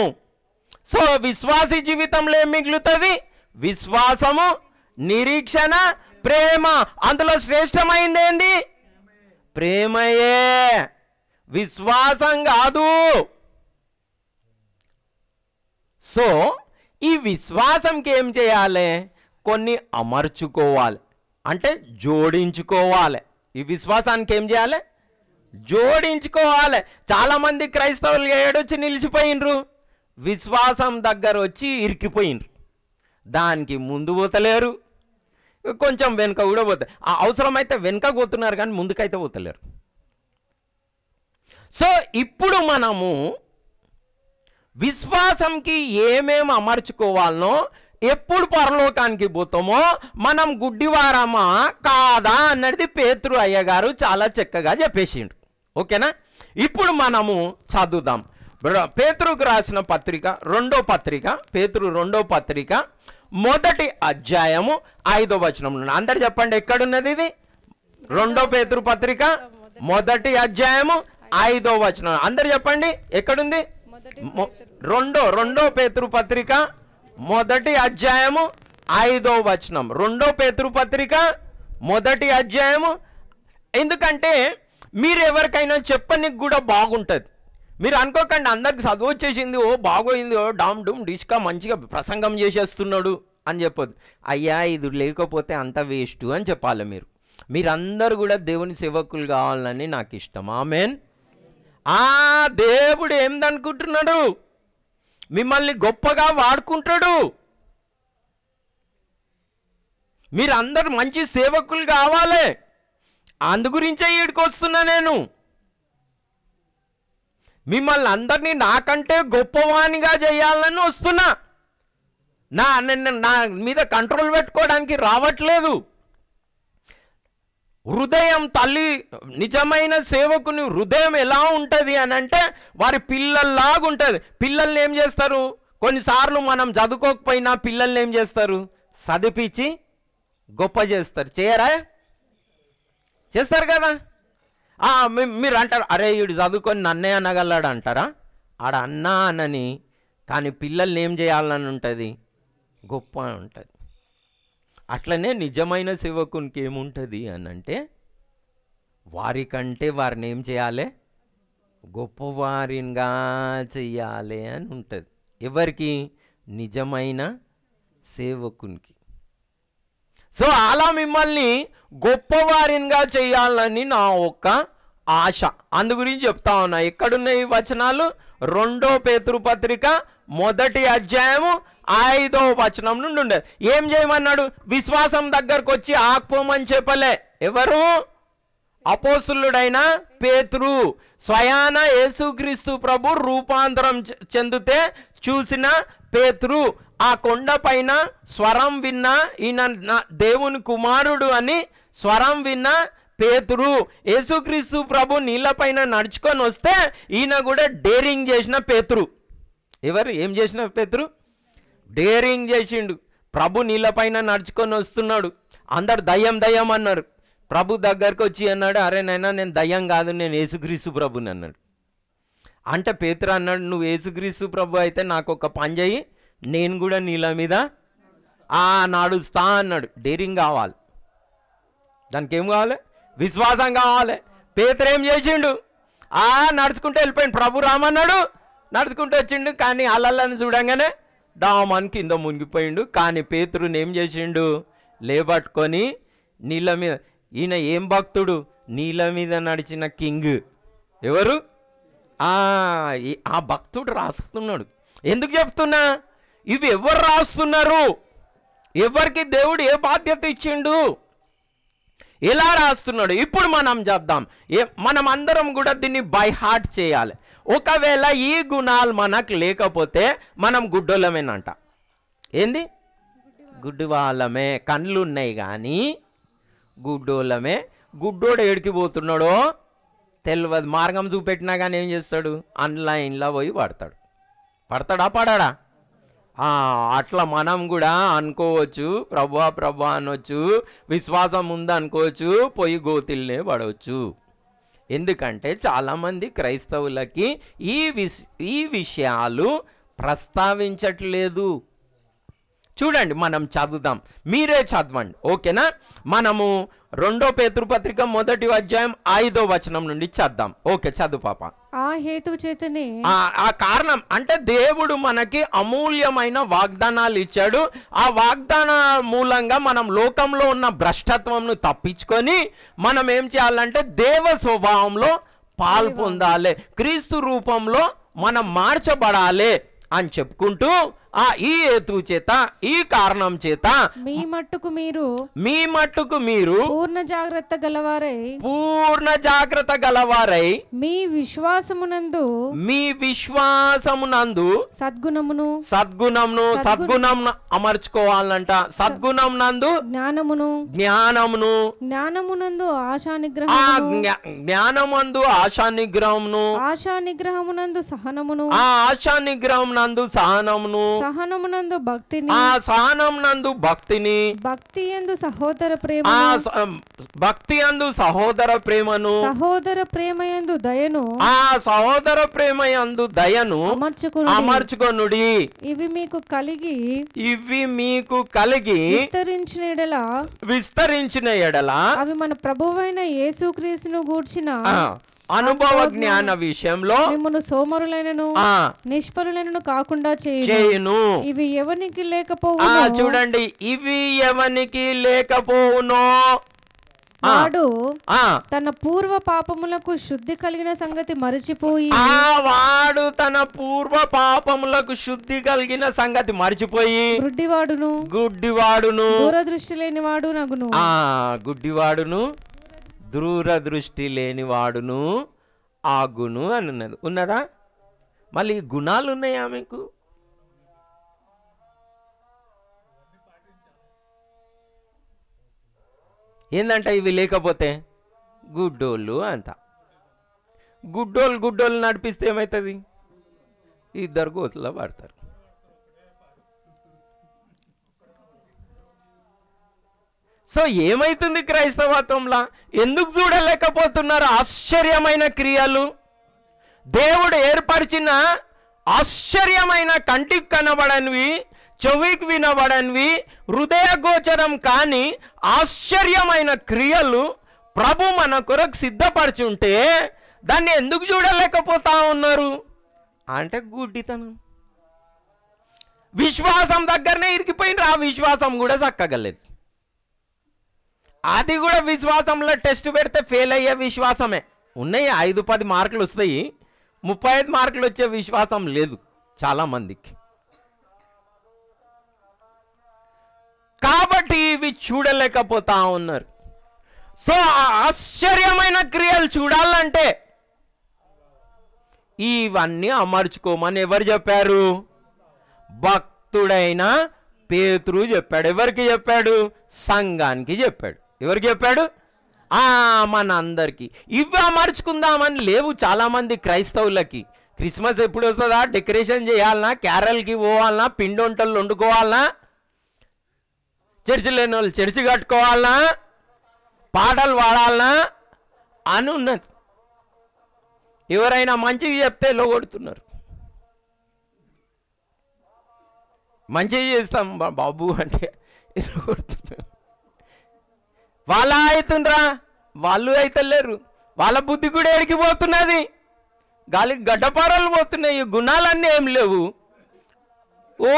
సో విశ్వాసి జీవితంలో ఏం మిగులుతుంది? విశ్వాసము, నిరీక్షణ, ప్రేమ. అందులో శ్రేష్టమైంది ఏంది? ప్రేమయే, విశ్వాసం కాదు. సో ఈ విశ్వాసంకి ఏం చేయాలి? కొన్ని అమర్చుకోవాలి, అంటే జోడించుకోవాలి. ఈ విశ్వాసానికి ఏం చేయాలి? జోడించుకోవాలి. చాలామంది క్రైస్తవులు ఏడొచ్చి నిలిచిపోయినరు, విశ్వాసం దగ్గర వచ్చి ఇరికిపోయినరు. దానికి ముందు పోతలేరు, కొంచెం వెనుక కూడా పోతారు. అవసరమైతే వెనుక పోతున్నారు కానీ ముందుకైతే పోతలేరు. సో ఇప్పుడు మనము విశ్వాసంకి ఏమేమి అమర్చుకోవాలనో, ఎప్పుడు పరలోకానికి పోతామో, మనం గుడ్డివారమా కాదా అన్నది పేతురు అయ్యగారు చాలా చక్కగా చెప్పేసిండు. ఓకేనా? ఇప్పుడు మనము చదువుదాం. పేతురుకు రాసిన పత్రిక, పేతురు 2వ పత్రిక 1వ అధ్యాయము 5వ వచనం. అందరు చెప్పండి, ఎక్కడున్నది ఇది? 2 పేతురు పత్రిక 1వ అధ్యాయము 5వ వచనం. అందరు చెప్పండి, ఎక్కడుంది? 2 పేతురు పత్రిక 1వ అధ్యాయము 5వ వచనం. 2 పేతురు పత్రిక 1వ అధ్యాయము. ఎందుకంటే మీరు ఎవరికైనా చెప్పనికి కూడా బాగుంటుంది. మీరు అనుకోకండి అందరికి చదువు వచ్చేసింది, బాగోయింది, డామ్ డూమ్ డిష్కా మంచిగా ప్రసంగం చేసేస్తున్నాడు అని చెప్పొద్దు. అయ్యా ఇది లేకపోతే అంత వేస్ట్ అని చెప్పాలి. మీరందరూ కూడా దేవుని సేవకులు కావాలని నాకు ఇష్టం. ఆమేన్. దేవుడు ఏందనుకుంటున్నాడు? మిమ్మల్ని గొప్పగా వాడుకుంటాడు. మీరందరూ మంచి సేవకులు కావాలి. అందు గురించే ఈడికి వస్తున్నా. నేను మిమ్మల్ని అందరినీ నాకంటే గొప్పవానిగా చేయాలని వస్తున్నా. నా మీద కంట్రోల్ పెట్టుకోవడానికి రావట్లేదు. హృదయం, తల్లి నిజమైన సేవకుని హృదయం ఎలా ఉంటుంది అని అంటే వారి పిల్లల్లాగా ఉంటుంది. పిల్లల్ని ఏం చేస్తారు? కొన్నిసార్లు మనం చదువుకోకపోయినా పిల్లల్ని ఏం చేస్తారు? చదివించి గొప్ప చేస్తారు. చేయరా? చేస్తారు కదా. మీరు అంటారు, అరే వీడు చదువుకొని నన్నే అనగలడు అంటారా? ఆడ అన్నా అనని, కానీ పిల్లల్ని ఏం చేయాలని ఉంటుంది, గొప్ప ఉంటుంది. అట్లనే నిజమైన సేవకునికి ఏముంటుంది అని అంటే వారికంటే వారిని ఏం చేయాలి, గొప్పవారిగా చెయ్యాలి అని ఉంటుంది. ఎవరికి? నిజమైన సేవకునికి. సో అలా మిమ్మల్ని గొప్పవారిగా చేయాలని నా ఒక్క ఆశ. అందు గురించి చెప్తా ఉన్నా. ఎక్కడున్నాయి ఈ వచనాలు? 2 పేతురు పత్రిక 1వ అధ్యాయము 5వ వచనం నుండి ఉండేది. ఏం చేయమన్నాడు? విశ్వాసం దగ్గరకు వచ్చి ఆక్పోమని చెప్పలే. ఎవరు? అపోస్తులుడైన పేతురు. స్వయాన యేసుక్రీస్తు ప్రభు రూపాంతరం చెందితే చూసిన పేతురు. ఆ కొండ పైన స్వరం విన్న, ఈయన దేవుని కుమారుడు అని స్వరం విన్న పేతురు. యేసుక్రీస్తు ప్రభు నీళ్ళపైన నడుచుకొని వస్తే ఈయన కూడా డేరింగ్ చేసిన పేతురు. ఎవరు? ఏం చేసిన పేతురు? డేరింగ్ చేసిండు. ప్రభు నీళ్ళపైన నడుచుకొని వస్తున్నాడు. అందరు దయ్యం దయ్యం అన్నారు. ప్రభు దగ్గరకు వచ్చి అన్నాడు, అరే నైనా నేను దయ్యం కాదు, నేను యేసుక్రీస్తు ప్రభుని అన్నాడు. అంటే పేతురు అన్నాడు, నువ్వు యేసుక్రీస్తు ప్రభు అయితే నాకు ఒక పని చేయి, నేను కూడా నీళ్ళ మీద నడుస్తా అన్నాడు. డేరింగ్ కావాలి. దానికి ఏం కావాలి? విశ్వాసం కావాలి. పేతురు ఏం చేసిండు? నడుచుకుంటూ వెళ్ళిపోయిండు. ప్రభు రామన్నాడు, నడుచుకుంటూ వచ్చిండు. కానీ అల్లల్లని చూడంగానే డామని కింద మునిగిపోయిండు. కానీ పేతురుని ఏం చేసిండు? లేబట్టుకొని నీళ్ళ మీద. ఈయన ఏం భక్తుడు? నీళ్ళ మీద నడిచిన కింగ్. ఎవరు? ఆ భక్తుడు రాస్తున్నాడు. ఎందుకు చెప్తున్నా? ఇవి ఎవరు రాస్తున్నారు? ఎవరికి దేవుడు ఏ బాధ్యత ఇచ్చిండు? ఎలా రాస్తున్నాడు? ఇప్పుడు మనం చెప్దాం. మనం అందరం కూడా దీన్ని బై హార్ట్ చేయాలి. ఒకవేళ ఈ గుణాలు మనకు లేకపోతే మనం గుడ్డోళ్ళమేనంట. ఏంది? గుడ్డి వాళ్ళమే. కళ్ళు ఉన్నాయి కానీ గుడ్డోళ్ళమే. గుడ్డోడు ఏడికి పోతున్నాడో తెలియదు. మార్గం చూపెట్టినా కానీ ఏం చేస్తాడు? ఆన్లైన్లో పోయి పడతాడు. పడతాడా? పడాడా? అట్లా మనం కూడా అనుకోవచ్చు, ప్రభువా ప్రభు అనొచ్చు, విశ్వాసం ఉంది అనుకోవచ్చు, పోయి గోతిల్నే పడవచ్చు. ఎందుకంటే చాలామంది క్రైస్తవులకి ఈ విషయాలు ప్రస్తావించట్లేదు. చూడండి, మనం చదువుదాం, మీరే చదవండి, ఓకేనా? మనము 2 పేతురు పత్రిక 1వ అధ్యాయం 5వ వచనం నుండి చద్దాం. ఓకే, చదువు పాప. ఆ హేతు చేతనే, ఆ కారణం అంటే దేవుడు మనకి అమూల్యమైన వాగ్దానాలు ఇచ్చాడు. ఆ వాగ్దాన మూలంగా మనం లోకంలో ఉన్న భ్రష్టత్వంను తప్పించుకొని మనం ఏం చేయాలంటే దేవ స్వభావంలో పాలు పొందాలి, క్రీస్తు రూపంలో మనం మార్చబడాలి అని చెప్పుకుంటూ ఈ హేతు చేత, ఈ కారణం చేత మీ మట్టుకు మీరు పూర్ణ జాగ్రత్త గలవారై మీ విశ్వాసమునందు సద్గుణమును అమర్చుకోవాలంట. సద్గుణం నందు జ్ఞానమునందు ఆశానిగ్రహమునందు సహనమును సహనమునందు భక్తిని భక్తి యందు సహోదర ప్రేమను సహోదర ప్రేమ యందు దయను అమర్చుకొనుడి. ఇవి మీకు కలిగి విస్తరించిన ఎడల అవి మన ప్రభువైన యేసుక్రీస్తును గూర్చిన అనుభవ జ్ఞాన విషయంలో మిమ్మును సోమరులైనను నిష్ఫలులైనను కాకుండా చేయును. ఇవి ఎవనికి లేకపోవునో, చూడండి, ఇవి ఎవనికి లేకపోవునో వాడు తన పూర్వ పాపములకు శుద్ధి కలిగిన సంగతి మరిచిపోయి గుడ్డివాడును దూరదృష్టి లేనివాడును ఆగును అని ఉన్నది. ఉన్నదా? మళ్ళీ గుణాలు ఉన్నాయా మీకు? ఏందంట ఇవి లేకపోతే? గుడ్డోళ్ళు అంట. గుడ్డోళ్ళు నడిపిస్తే ఏమవుతుంది? ఇద్దరు గోతుల్లో పడతారు. సో ఏమైతుంది క్రైస్తవత్వంలో? ఎందుకు చూడలేకపోతున్నారు ఆశ్చర్యమైన క్రియలు? దేవుడు ఏర్పరిచిన ఆశ్చర్యమైన కంటికి కనబడనివి, చెవికి వినబడనివి, హృదయ గోచరం కాని ఆశ్చర్యమైన క్రియలు ప్రభు మన కొరకు సిద్ధపరచుంటే దాన్ని ఎందుకు చూడలేకపోతా ఉన్నారు అంటే గుడ్డితనం. విశ్వాసం దగ్గరనే ఇరికిపోయినారు. ఆ విశ్వాసం కూడా చక్కగలేదు. అది కూడా విశ్వాసంలో టెస్ట్ పెడితే ఫెయిల్ అయ్యే విశ్వాసమే. ఉన్నాయి 5-10 మార్కులు వస్తాయి, 35 మార్కులు వచ్చే విశ్వాసం లేదు చాలామందికి. కాబట్టి ఇవి చూడలేకపోతా ఉన్నారు. సో ఆశ్చర్యమైన క్రియలు చూడాలంటే ఇవన్నీ అమర్చుకోమని ఎవరు చెప్పారు? భక్తుడైన పేతురు చెప్పాడు. ఎవరికి చెప్పాడు? సంఘానికి చెప్పాడు. ఎవరికి చెప్పాడు? మన అందరికీ. ఇవి అమర్చుకుందామని లేవు చాలామంది క్రైస్తవులకి. క్రిస్మస్ ఎప్పుడు వస్తుందా, డెకరేషన్ చేయాలన్నా, క్యారల్కి పోవాలన్నా, పిండి వంటలు వండుకోవాలన్నా, చర్చి లేని వాళ్ళు చర్చి కట్టుకోవాలన్నా, పాటలు పాడాలన్నా అని ఉన్నది. ఎవరైనా మంచిగా చెప్తే లోగొడుతున్నారు. మంచిగా చేస్తాం బాబు అంటే కొడుతున్నారు. వాళ్ళ అవుతుండ్రా, వాళ్ళు అయితే లేరు. వాళ్ళ బుద్ధి కూడా ఎడికిపోతున్నది, గాలికి గడ్డపారలు పోతున్నాయి. ఈ గుణాలన్నీ ఏం లేవు. ఓ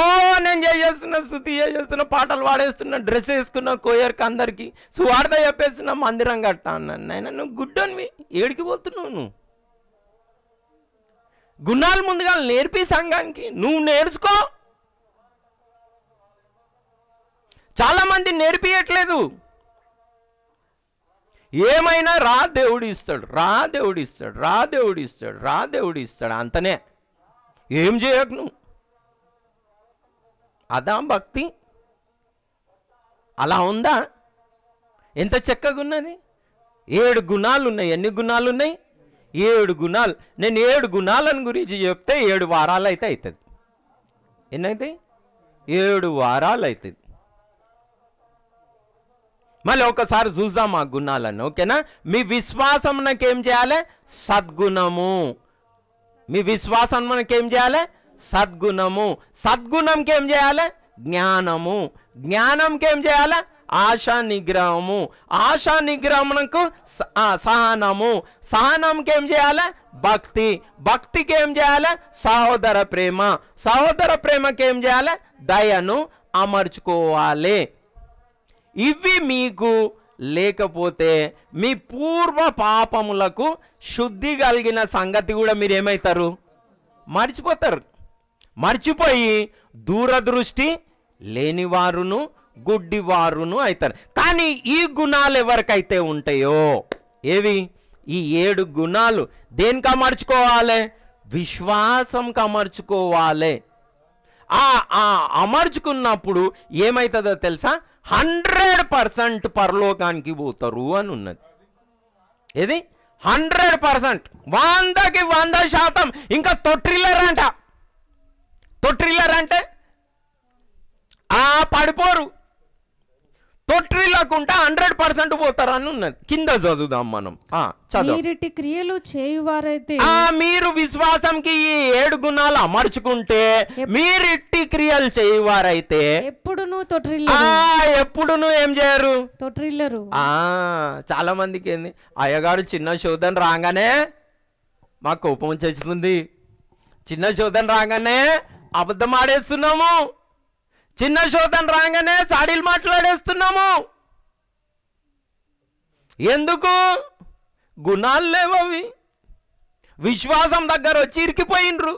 నేను చేస్తున్నా, స్థుతి చేస్తున్నా, పాటలు పాడేస్తున్నా, డ్రెస్ వేసుకున్నా, కోయర్కి అందరికీ సువార్త చెప్పేస్తున్నా, మందిరం కడతా అన్నాను. నాయన నువ్వు గుడ్డనివి, ఏడికి పోతున్నావు? నువ్వు గుణాలు ముందుగా నేర్పి సంఘానికి, నువ్వు నేర్చుకో. చాలామంది నేర్పియట్లేదు. ఏమైనా రా దేవుడు ఇస్తాడు, రా దేవుడు ఇస్తాడు, రా దేవుడు ఇస్తాడు, రా దేవుడు ఇస్తాడు అంతనే. ఏం చేయకు నువ్వు. అదా భక్తి? అలా ఉందా? ఎంత చక్కగా ఉన్నది. 7 గుణాలు ఉన్నాయి. ఎన్ని గుణాలు ఉన్నాయి? 7 గుణాలు. నేను 7 గుణాలను గురించి చెప్తే 7 వారాలు అయితే అవుతుంది. ఎన్నైతే? 7 వారాలు అవుతుంది. మళ్ళీ ఒకసారి చూద్దాం ఆ గుణాలను, ఓకేనా? మీ విశ్వాసం నాకేం చేయాలి? సద్గుణము. మీ విశ్వాసం మనకేం చేయాలి? సద్గుణము. సద్గుణంకి ఏం చేయాలి? జ్ఞానము. జ్ఞానంకి ఏం చేయాలి? ఆశా నిగ్రహము. ఆశా నిగ్రహమునకు సహనము. సహనంకి ఏం చేయాలి? భక్తి. భక్తికి ఏం చేయాలి? సహోదర ప్రేమ. సహోదర ప్రేమకి ఏం చేయాలి? దయను అమర్చుకోవాలి. ఇవి మీకు లేకపోతే మీ పూర్వ పాపములకు శుద్ధి కలిగిన సంగతి కూడా మీరు ఏమవుతారు? మర్చిపోతారు. మర్చిపోయి దూరదృష్టి లేనివారును గుడ్డివారును అవుతారు. కానీ ఈ గుణాలు ఎవరికైతే ఉంటాయో, ఏవి? ఈ 7 గుణాలు దేనికి అమర్చుకోవాలి? విశ్వాసంకి అమర్చుకోవాలి. అమర్చుకున్నప్పుడు ఏమవుతుందో తెలుసా? 100% పరలోకానికి పోతారు అని ఉన్నది. ఏది? 100%, 100కి 100%. ఇంకా తొట్టిల్లర్ అంట. తొట్టిల్లర్ అంటే పడిపోరు. తొట్టిల్లకుండా 100% పోతారు అని ఉన్నది. కింద చదువుదాం మనం. మీరిటి క్రియలు చేయువారైతే, మీరు విశ్వాసంకి ఈ 7 గుణాలు అమర్చుకుంటే, మీరిట్టి క్రియలు చేయువారైతే ఎప్పుడును ఏం చేయరు? తొట్టిల్లరు. చాలా మందికి ఏంది, అయ్యగారు చిన్న శోధన రాగానే మాకు కోపం వచ్చేస్తుంది, చిన్న శోధన రాగానే అబద్ధం ఆడేస్తున్నాము, చిన్న శోధన రాగానే చాడీలు మాట్లాడేస్తున్నాము. ఎందుకు? గుణాలు లేవు. అవి విశ్వాసం దగ్గర వచ్చి ఇరికిపోయినరు.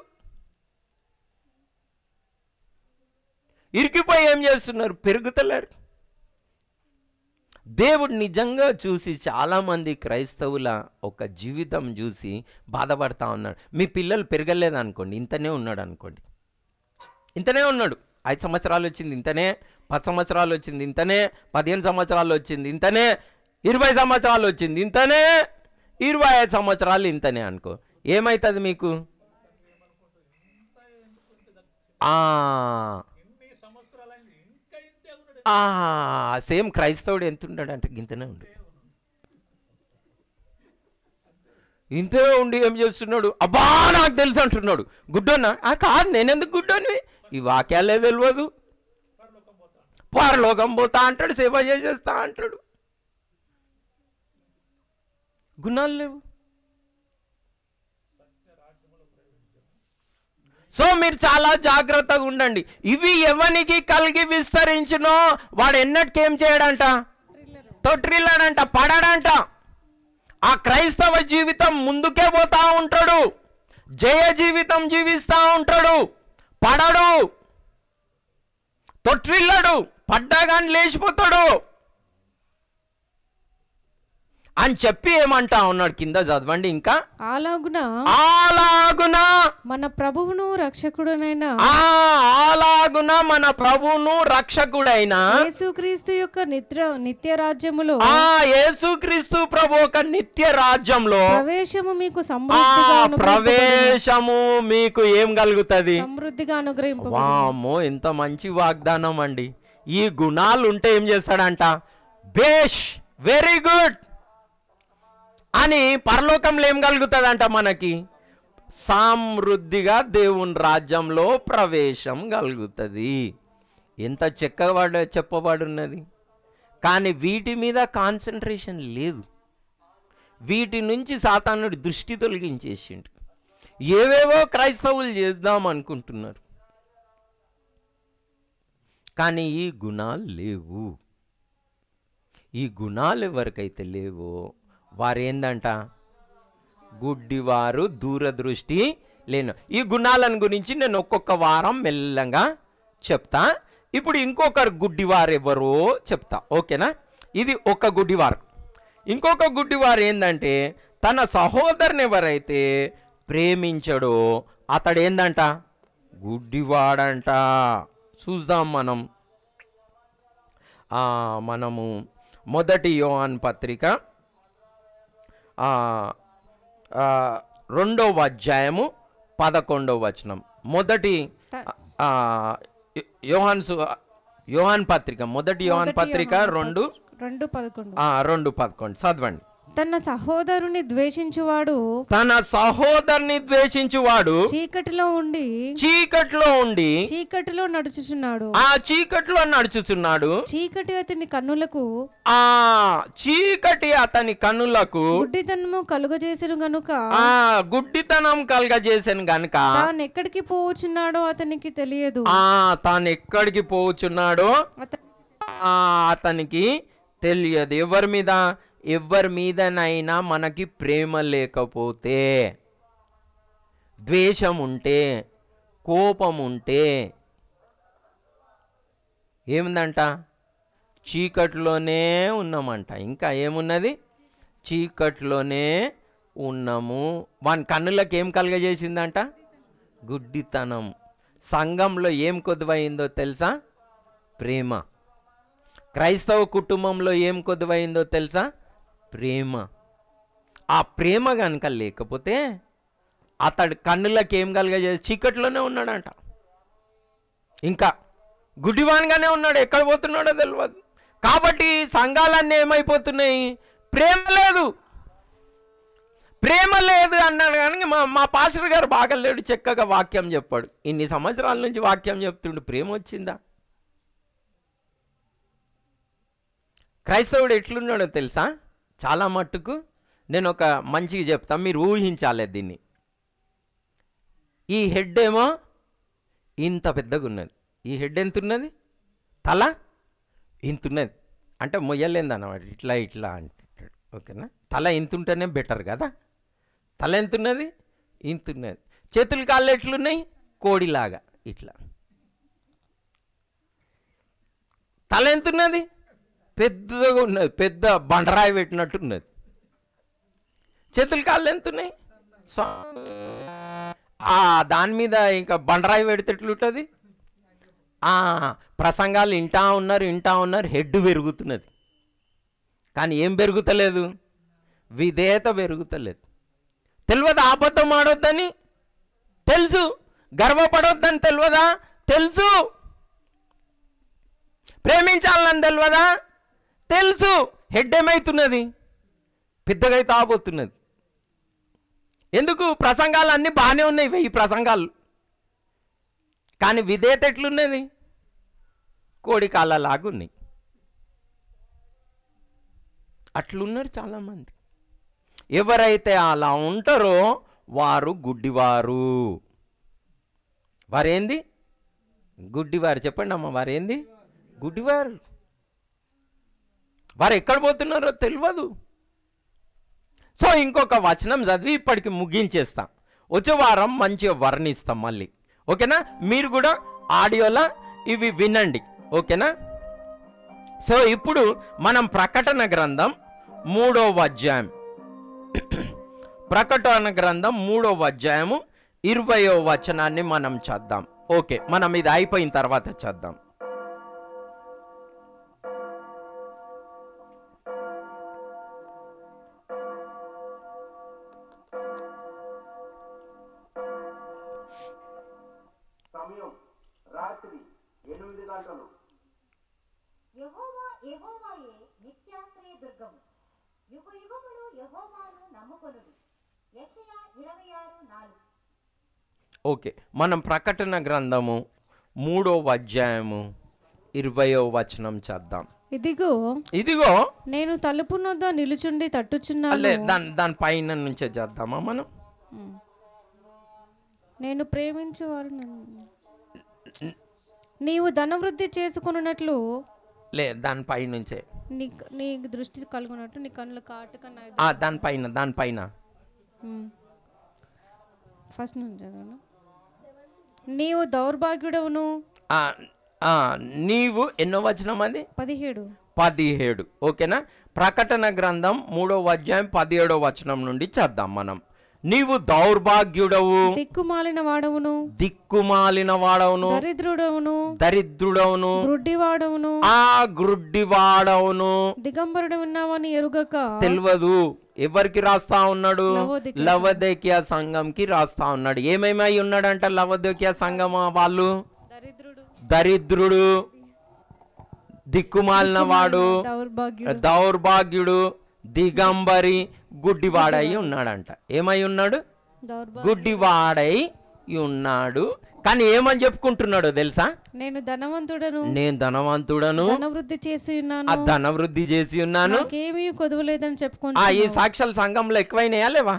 ఇరికిపోయి ఏం చేస్తున్నారు? పెరుగుతలేరు. దేవుడు నిజంగా చూసి చాలామంది క్రైస్తవుల ఒక జీవితం చూసి బాధపడతా ఉన్నాడు. మీ పిల్లలు పెరగలేదనుకోండి, ఇంతనే ఉన్నాడు అనుకోండి, ఇంతనే ఉన్నాడు. 5 సంవత్సరాలు వచ్చింది ఇంతనే, 10 సంవత్సరాలు వచ్చింది ఇంతనే, 15 సంవత్సరాలు వచ్చింది ఇంతనే, 20 సంవత్సరాలు వచ్చింది ఇంతనే, 25 సంవత్సరాలు ఇంతనే అనుకో. ఏమవుతుంది మీకు? సేమ్ క్రైస్తవుడు ఎంత ఉన్నాడు అంటే ఇంతనే ఉండు. ఇంతే ఉండి ఏం చేస్తున్నాడు, అబ్బా నాకు తెలుసు అంటున్నాడు. గుడ్డోనా? కాదు, నేనెందుకు గుడ్డోని, ఈ వాక్యాలే తెలియదు, పరలోకం పోతా అంటాడు, సేవ చేసేస్తా అంటాడు. గుణాలు లేవు. సో మీరు చాలా జాగ్రత్తగా ఉండండి. ఇవి ఎవనికి కలిగి విస్తరించునో వాడు ఎన్నటికేం చేయడంట, తొట్టిల్లాడంట, పడాడంట. ఆ క్రైస్తవ జీవితం ముందుకే పోతా ఉంటాడు, జయ జీవితం జీవిస్తూ ఉంటాడు, పడడు, తొట్టిల్లాడు, పడ్డా కానీ లేచిపోతాడు అని చెప్పి ఏమంటా ఉన్నాడు, కింద చదవండి ఇంకా. అలాగున మన ప్రభువును రక్షకుడైన అలాగున మన ప్రభువును రక్షకుడైన యేసుక్రీస్తు యొక్క నిత్య రాజ్యములో యేసుక్రీస్తు ప్రభు ఒక నిత్య రాజ్యంలో ప్రవేశము మీకు ప్రవేశము మీకు ఏం కలుగుతుంది, సమృద్ధిగా అనుగ్రహింపబడును. వామ్మో, ఎంత మంచి వాగ్దానం అండి. ఈ గుణాలు ఉంటే ఏం చేస్తాడంట, బేష్, వెరీ గుడ్ అని పరలోకంలో ఏం కలుగుతుందంట, మనకి సమృద్ధిగా దేవుని రాజ్యంలో ప్రవేశం కలుగుతుంది. ఎంత చక్కగా చెప్పబడున్నది. కానీ వీటి మీద కాన్సన్ట్రేషన్ లేదు. వీటి నుంచి సాతానుడి దృష్టి తొలగించేసిండు. ఏవేవో క్రైస్తవులు చేద్దాం అనుకుంటున్నారు, కానీ ఈ గుణాలు లేవు. ఈ గుణాలు ఎవరికైతే లేవో వారేందంట, గుడ్డివారు, దూరదృష్టి లేను. ఈ గుణాలను గురించి నేను ఒక్కొక్క వారం మెల్లగా చెప్తా. ఇప్పుడు ఇంకొకరు గుడ్డివారు ఎవరో చెప్తా, ఓకేనా? ఇది ఒక గుడ్డివారు. ఇంకొక గుడ్డివారు ఏంటంటే, తన సహోదరుని ఎవరైతే ప్రేమించడో అతడు ఏందంట, గుడ్డివాడంట. చూద్దాం మనము మొదటి యోహాను పత్రిక 2వ అధ్యాయము 11వ వచనం. మొదటి యోహాను పత్రిక, మొదటి యోహాను పత్రిక 2:11 చదవండి. తన సహోదరుని ద్వేషించువాడు చీకటిలో ఉండి చీకటిలో నడుచుచున్నాడు. ఆ చీకటిలో నడుచుచున్నాడు. చీకటి అతని కన్నులకు గుడ్డితనము కలుగజేసెను గనుక గుడ్డితనం కలుగజేసెను గనుక తాను ఎక్కడికి పోవచ్చున్నాడో అతనికి తెలియదు. తాను ఎక్కడికి పోవచ్చున్నాడో అతనికి తెలియదు. ఎవరి మీదనైనా మనకి ప్రేమ లేకపోతే, ద్వేషం ఉంటే, కోపం ఉంటే ఏముందంట, చీకట్లోనే ఉన్నామంట. ఇంకా ఏమున్నది, చీకట్లోనే ఉన్నాము. వాని కన్నులకు ఏం కలుగజేసిందంట, గుడ్డితనం. సంఘంలో ఏం కొద్దువైందో తెలుసా, ప్రేమ. క్రైస్తవ కుటుంబంలో ఏం కొద్దువైందో తెలుసా, ప్రేమ. ఆ ప్రేమ కనుక లేకపోతే అతడు కన్నులకు ఏం కలుగజేసి చీకట్లోనే ఉన్నాడంట. ఇంకా గుడ్డివాన్గానే ఉన్నాడు, ఎక్కడ పోతున్నాడో తెలియదు. కాబట్టి సంఘాలన్నీ ఏమైపోతున్నాయి, ప్రేమ లేదు అన్నాడు. కానీ మా పాస్టర్ గారు బాగలేడు, చక్కగా వాక్యం చెప్పాడు. ఇన్ని సంవత్సరాల నుంచి వాక్యం చెప్తుండు, ప్రేమ వచ్చిందా? క్రైస్తవుడు ఎట్లున్నాడో తెలుసా, చాలా మట్టుకు నేను ఒక మంచిగా చెప్తాను, మీరు ఊహించాలి దీన్ని. ఈ హెడ్ ఏమో ఇంత పెద్దగా ఉన్నది. ఈ హెడ్ ఎంత ఉన్నది, తల ఇంత ఉన్నది, అంటే మొయ్యలేదన్నమాట, ఇట్లా అంటాడు, ఓకేనా? తల ఇంత ఉంటేనే బెటర్ కదా. తల ఎంత ఉన్నది, ఇంత ఉన్నది. చేతులు కాళ్ళు ఎట్లున్నాయి, కోడిలాగా ఇట్లా. తల ఎంత ఉన్నది, పెద్దగా ఉన్నది, పెద్ద బండరాయి పెట్టినట్టున్నది. చేతులు కాళ్ళు ఎంత ఉన్నాయి, దాని మీద ఇంకా బండరాయి పెడితే ఎట్లుంటుంది. ప్రసంగాలు వింటా ఉన్నారు, హెడ్ పెరుగుతున్నది. కానీ ఏం పెరుగుతలేదు, విధేయత పెరుగుతలేదు. తెలియదా అబద్ధం ఆడొద్దని తెలుసు, గర్వపడొద్దని తెలియదా తెలుసు, ప్రేమించాలని తెలియదా తెలుసు. హెడ్ ఏమవుతున్నది, పెద్దగా తాగబోతున్నది. ఎందుకు? ప్రసంగాలు అన్నీ బాగానే ఉన్నాయి, 1000 ప్రసంగాలు, కానీ విధేయత ఎట్లున్నది? కోడి కాళ్ళలాగున్నాయి. అట్లున్నారు చాలామంది. ఎవరైతే అలా ఉంటారో వారు గుడ్డివారు. వారేంది? గుడ్డివారు. చెప్పండి అమ్మ, వారేంది? గుడ్డివారు. వారు ఎక్కడ పోతున్నారో తెలియదు. సో ఇంకొక వచనం చదివి ఇప్పటికి ముగించేస్తాం. వచ్చే వారం మంచిగా వర్ణిస్తాం మళ్ళీ. ఓకేనా? మీరు కూడా ఆడియోలా ఇవి వినండి. ఓకేనా? సో ఇప్పుడు మనం ప్రకటన గ్రంథం 3వ అధ్యాయం, ప్రకటన గ్రంథం 3వ అధ్యాయము 20వ వచనాన్ని మనం చద్దాం. ఓకే, మనం ఇది అయిపోయిన తర్వాత చద్దాం. సమయం రాత్రి 8 గంటలు. యెహోవాయే నిత్యాశ్రయ దుర్గము, యుగయుగములు యెహోవాను నమ్ముకొనుడి. యెషయా 26:4. ఓకే, మనం ప్రకటన గ్రంథము 3వ అధ్యాయము 20వ వచనం చద్దాం. ఇదిగో నేను తలుపు నొద్ద నిలుచుండి తట్టుచున్నాను. దాని పైన నుంచే చేద్దామా మనం? నేను ప్రేమించేవారు నీవు ధనవృద్ధి చేసుకున్నట్లు దానిపై నుంచే నీ దృష్టి కలుగునట్టు నీ కళ్ళు కాటుక దానిపైన ఫస్ట్ నుంచి చదవను. నీవు దౌర్భాగ్యుడవును. నీవు ఎన్నో వచనం అది? 17. ఓకేనా? ప్రకటన గ్రంథం 3వ అధ్యాయం 17వ వచనం నుండి చద్దాం మనం. నీవు దౌర్భాగ్యుడవు, దిక్కుమాలిన వాడవును, దరిద్రుడవును, గ్రుడ్డివాడవును, దిగంబరుడు ఉన్నావని ఎరుగక. తెలియదు. ఎవరికి రాస్తా ఉన్నాడు? లవోదికయ సంఘంకి రాస్తా ఉన్నాడు. ఏమేమై ఉన్నాడంట లవోదికయ సంఘం వాళ్ళు? దరిద్రుడు, దిక్కుమాలిన వాడు, దౌర్భాగ్యుడు, దిగంబరి, గుడ్డివాడై ఉన్నాడంట. ఏమై ఉన్నాడు? గుడ్డివాడై ఉన్నాడు. కానీ ఏమని చెప్పుకుంటున్నాడో తెలుసా? నేను ధనవంతుడను, ధనవృద్ధి చేసి ఉన్నాను, నాకేమీ కొదువలేదని చెప్పుకుంటున్నాడు. ఈ సాక్షాల సంఘంలో ఎక్కువైనాయా లేవా?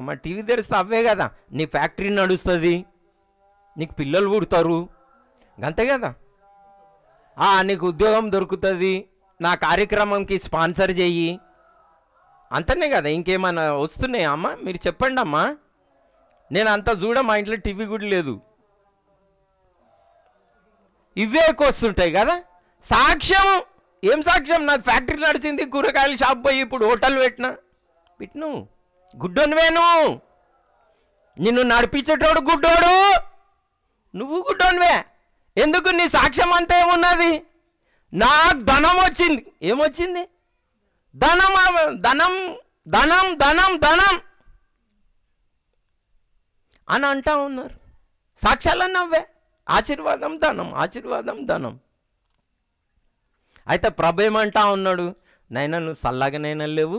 మా టీవీ తెరిస్తే అవే కదా. నీ ఫ్యాక్టరీ నడుస్తుంది, నీకు పిల్లలు పుడతారు, అంతే కదా. నీకు ఉద్యోగం దొరుకుతుంది, నా కార్యక్రమంకి స్పాన్సర్ చెయ్యి, అంతనే కదా. ఇంకేమన్నా వస్తున్నాయా అమ్మా? మీరు చెప్పండి అమ్మా. నేను అంతా చూడ, మా ఇంట్లో టీవీ కూడా లేదు. ఇవే ఎక్కువ వస్తుంటాయి కదా. సాక్ష్యం ఏం సాక్ష్యం? నా ఫ్యాక్టరీ నడిచింది, కూరగాయల షాప్ పోయి ఇప్పుడు హోటల్ పెట్టిను. గుడ్డోనివేను, నిన్ను నడిపించేటోడు గుడ్డోడు, నువ్వు గుడ్డోనివే. ఎందుకు? నీ సాక్ష్యం అంతా ఏమున్నది? నాకు ధనం వచ్చింది. ఏమొచ్చింది? ధనం అని అంటా ఉన్నారు. సాక్ష్యాలన్నీ అవే. ఆశీర్వాదం ధనం. అయితే ప్రభు ఏమంటా ఉన్నాడు? నైనా నువ్వు చల్లగానైనా లేవు,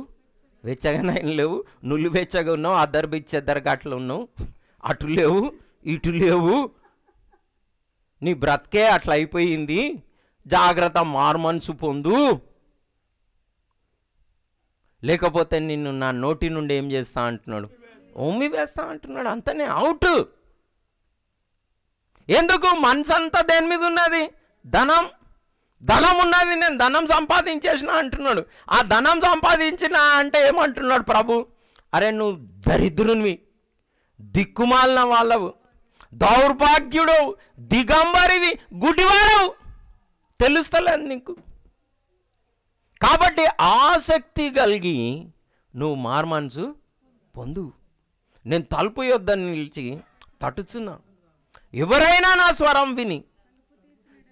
వెచ్చగానైనా లేవు, నువ్వు వెచ్చగా ఉన్నావు, అద్దరు బిచ్చెద్దరు అట్లా ఉన్నావు, అటు లేవు ఇటు లేవు, నీ బ్రతికే అట్లా అయిపోయింది, జాగ్రత్త, మారుమనసు పొందు, లేకపోతే నిన్ను నా నోటి నుండి ఏం చేస్తా అంటున్నాడు? ఉమ్మి వేస్తా అంటున్నాడు. అంతనే అవుట్. ఎందుకు? మనసు అంతా దేని మీద ఉన్నది? ధనం ఉన్నది. నేను ధనం సంపాదించేసిన అంటున్నాడు. ఆ ధనం సంపాదించిన అంటే ఏమంటున్నాడు ప్రభు? అరే నువ్వు దరిద్రునివి, దిక్కుమాలిన వాళ్ళవు, దౌర్భాగ్యుడు, దిగంబరివి, గుడ్డివాడవు, తెలుస్తలేదు నీకు. కాబట్టి ఆసక్తి కలిగి నువ్వు మారుమనసు పొందు. నేను తలుపు యొద్ద నిలిచి తట్టుచున్నా, ఎవరైనా నా స్వరం విని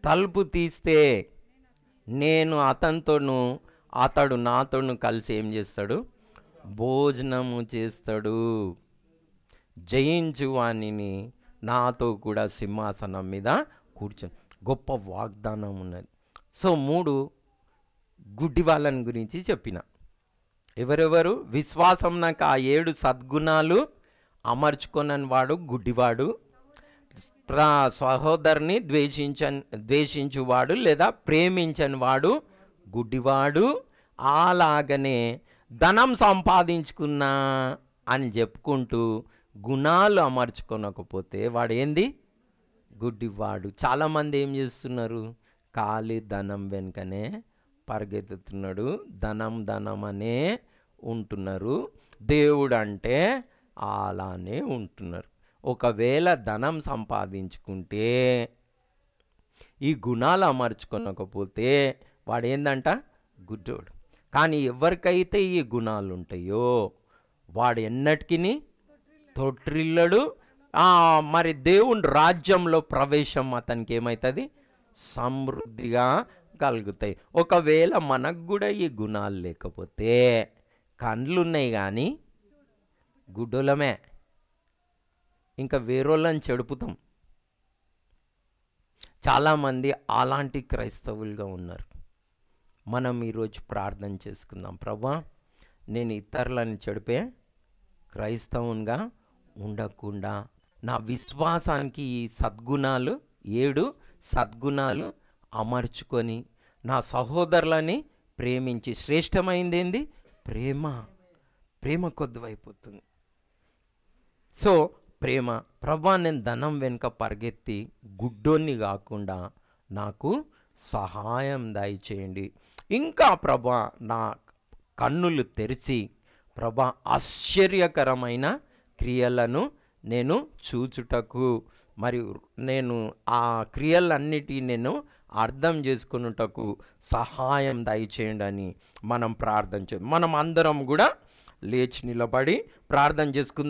తలుపు తీస్తే నేను అతనితోను, అతడు నాతోను కలిసి ఏం చేస్తాడు? భోజనము చేస్తాడు. జయించు వాణిని నాతో కూడా సింహాసనం మీద కూర్చొని. గొప్ప వాగ్దానం ఉన్నది. సో 3 గుడ్డి వాళ్ళని గురించి చెప్పిన. ఎవరెవరు? విశ్వాసం నాకు ఆ 7 సద్గుణాలు అమర్చుకొనని వాడు గుడ్డివాడు, సహోదరుని ద్వేషించువాడు లేదా ప్రేమించని వాడు గుడ్డివాడు. అలాగనే ధనం సంపాదించుకున్నా అని చెప్పుకుంటూ గుణాలు అమర్చుకొనకపోతే వాడు ఏంది? గుడ్డివాడు. చాలామంది ఏం చేస్తున్నారు? ఖాళీ ధనం వెనుకనే పరిగెత్తుతున్నాడు, ధనం అనే ఉంటున్నారు. దేవుడు అంటే అలానే ఉంటున్నారు. ఒకవేళ ధనం సంపాదించుకుంటే ఈ గుణాలు అమర్చుకొనకపోతే వాడు ఏందంట? గుడ్డోడు. కానీ ఎవరికైతే ఈ గుణాలు ఉంటాయో వాడు ఎన్నటికీ తొట్టిల్లడు. మరి దేవుని రాజ్యంలో ప్రవేశం అతనికి ఏమవుతుంది? సమృద్ధిగా కలుగుతాయి. ఒకవేళ మనకు కూడా ఈ గుణాలు లేకపోతే కండ్లున్నాయి కానీ గుడ్డోలమే, ఇంకా వేరోళ్ళని చెడుపుతాం. చాలామంది అలాంటి క్రైస్తవులుగా ఉన్నారు. మనం ఈరోజు ప్రార్థన చేసుకుందాం. ప్రభా, నేను ఇతరులను చెడిపే క్రైస్తవునిగా ఉండకుండా నా విశ్వాసానికి ఈ సద్గుణాలు 7 సద్గుణాలు అమర్చుకొని నా సహోదరులని ప్రేమించి, శ్రేష్టమైంది ఏంది? ప్రేమ కొద్దువైపోతుంది. సో ప్రేమ. ప్రభా, నేను ధనం వెనుక పరిగెత్తి గుడ్డోన్ని కాకుండా నాకు సహాయం దయచేయండి. ఇంకా ప్రభా, నా కన్నులు తెరిచి ప్రభా ఆశ్చర్యకరమైన క్రియలను నేను చూచుటకు, మరియు నేను ఆ క్రియలన్నిటి నేను అర్థం చేసుకున్నటకు సహాయం దయచేయండి అని మనం ప్రార్థన మనం అందరం కూడా లేచి నిలబడి ప్రార్థన చేసుకుందాం.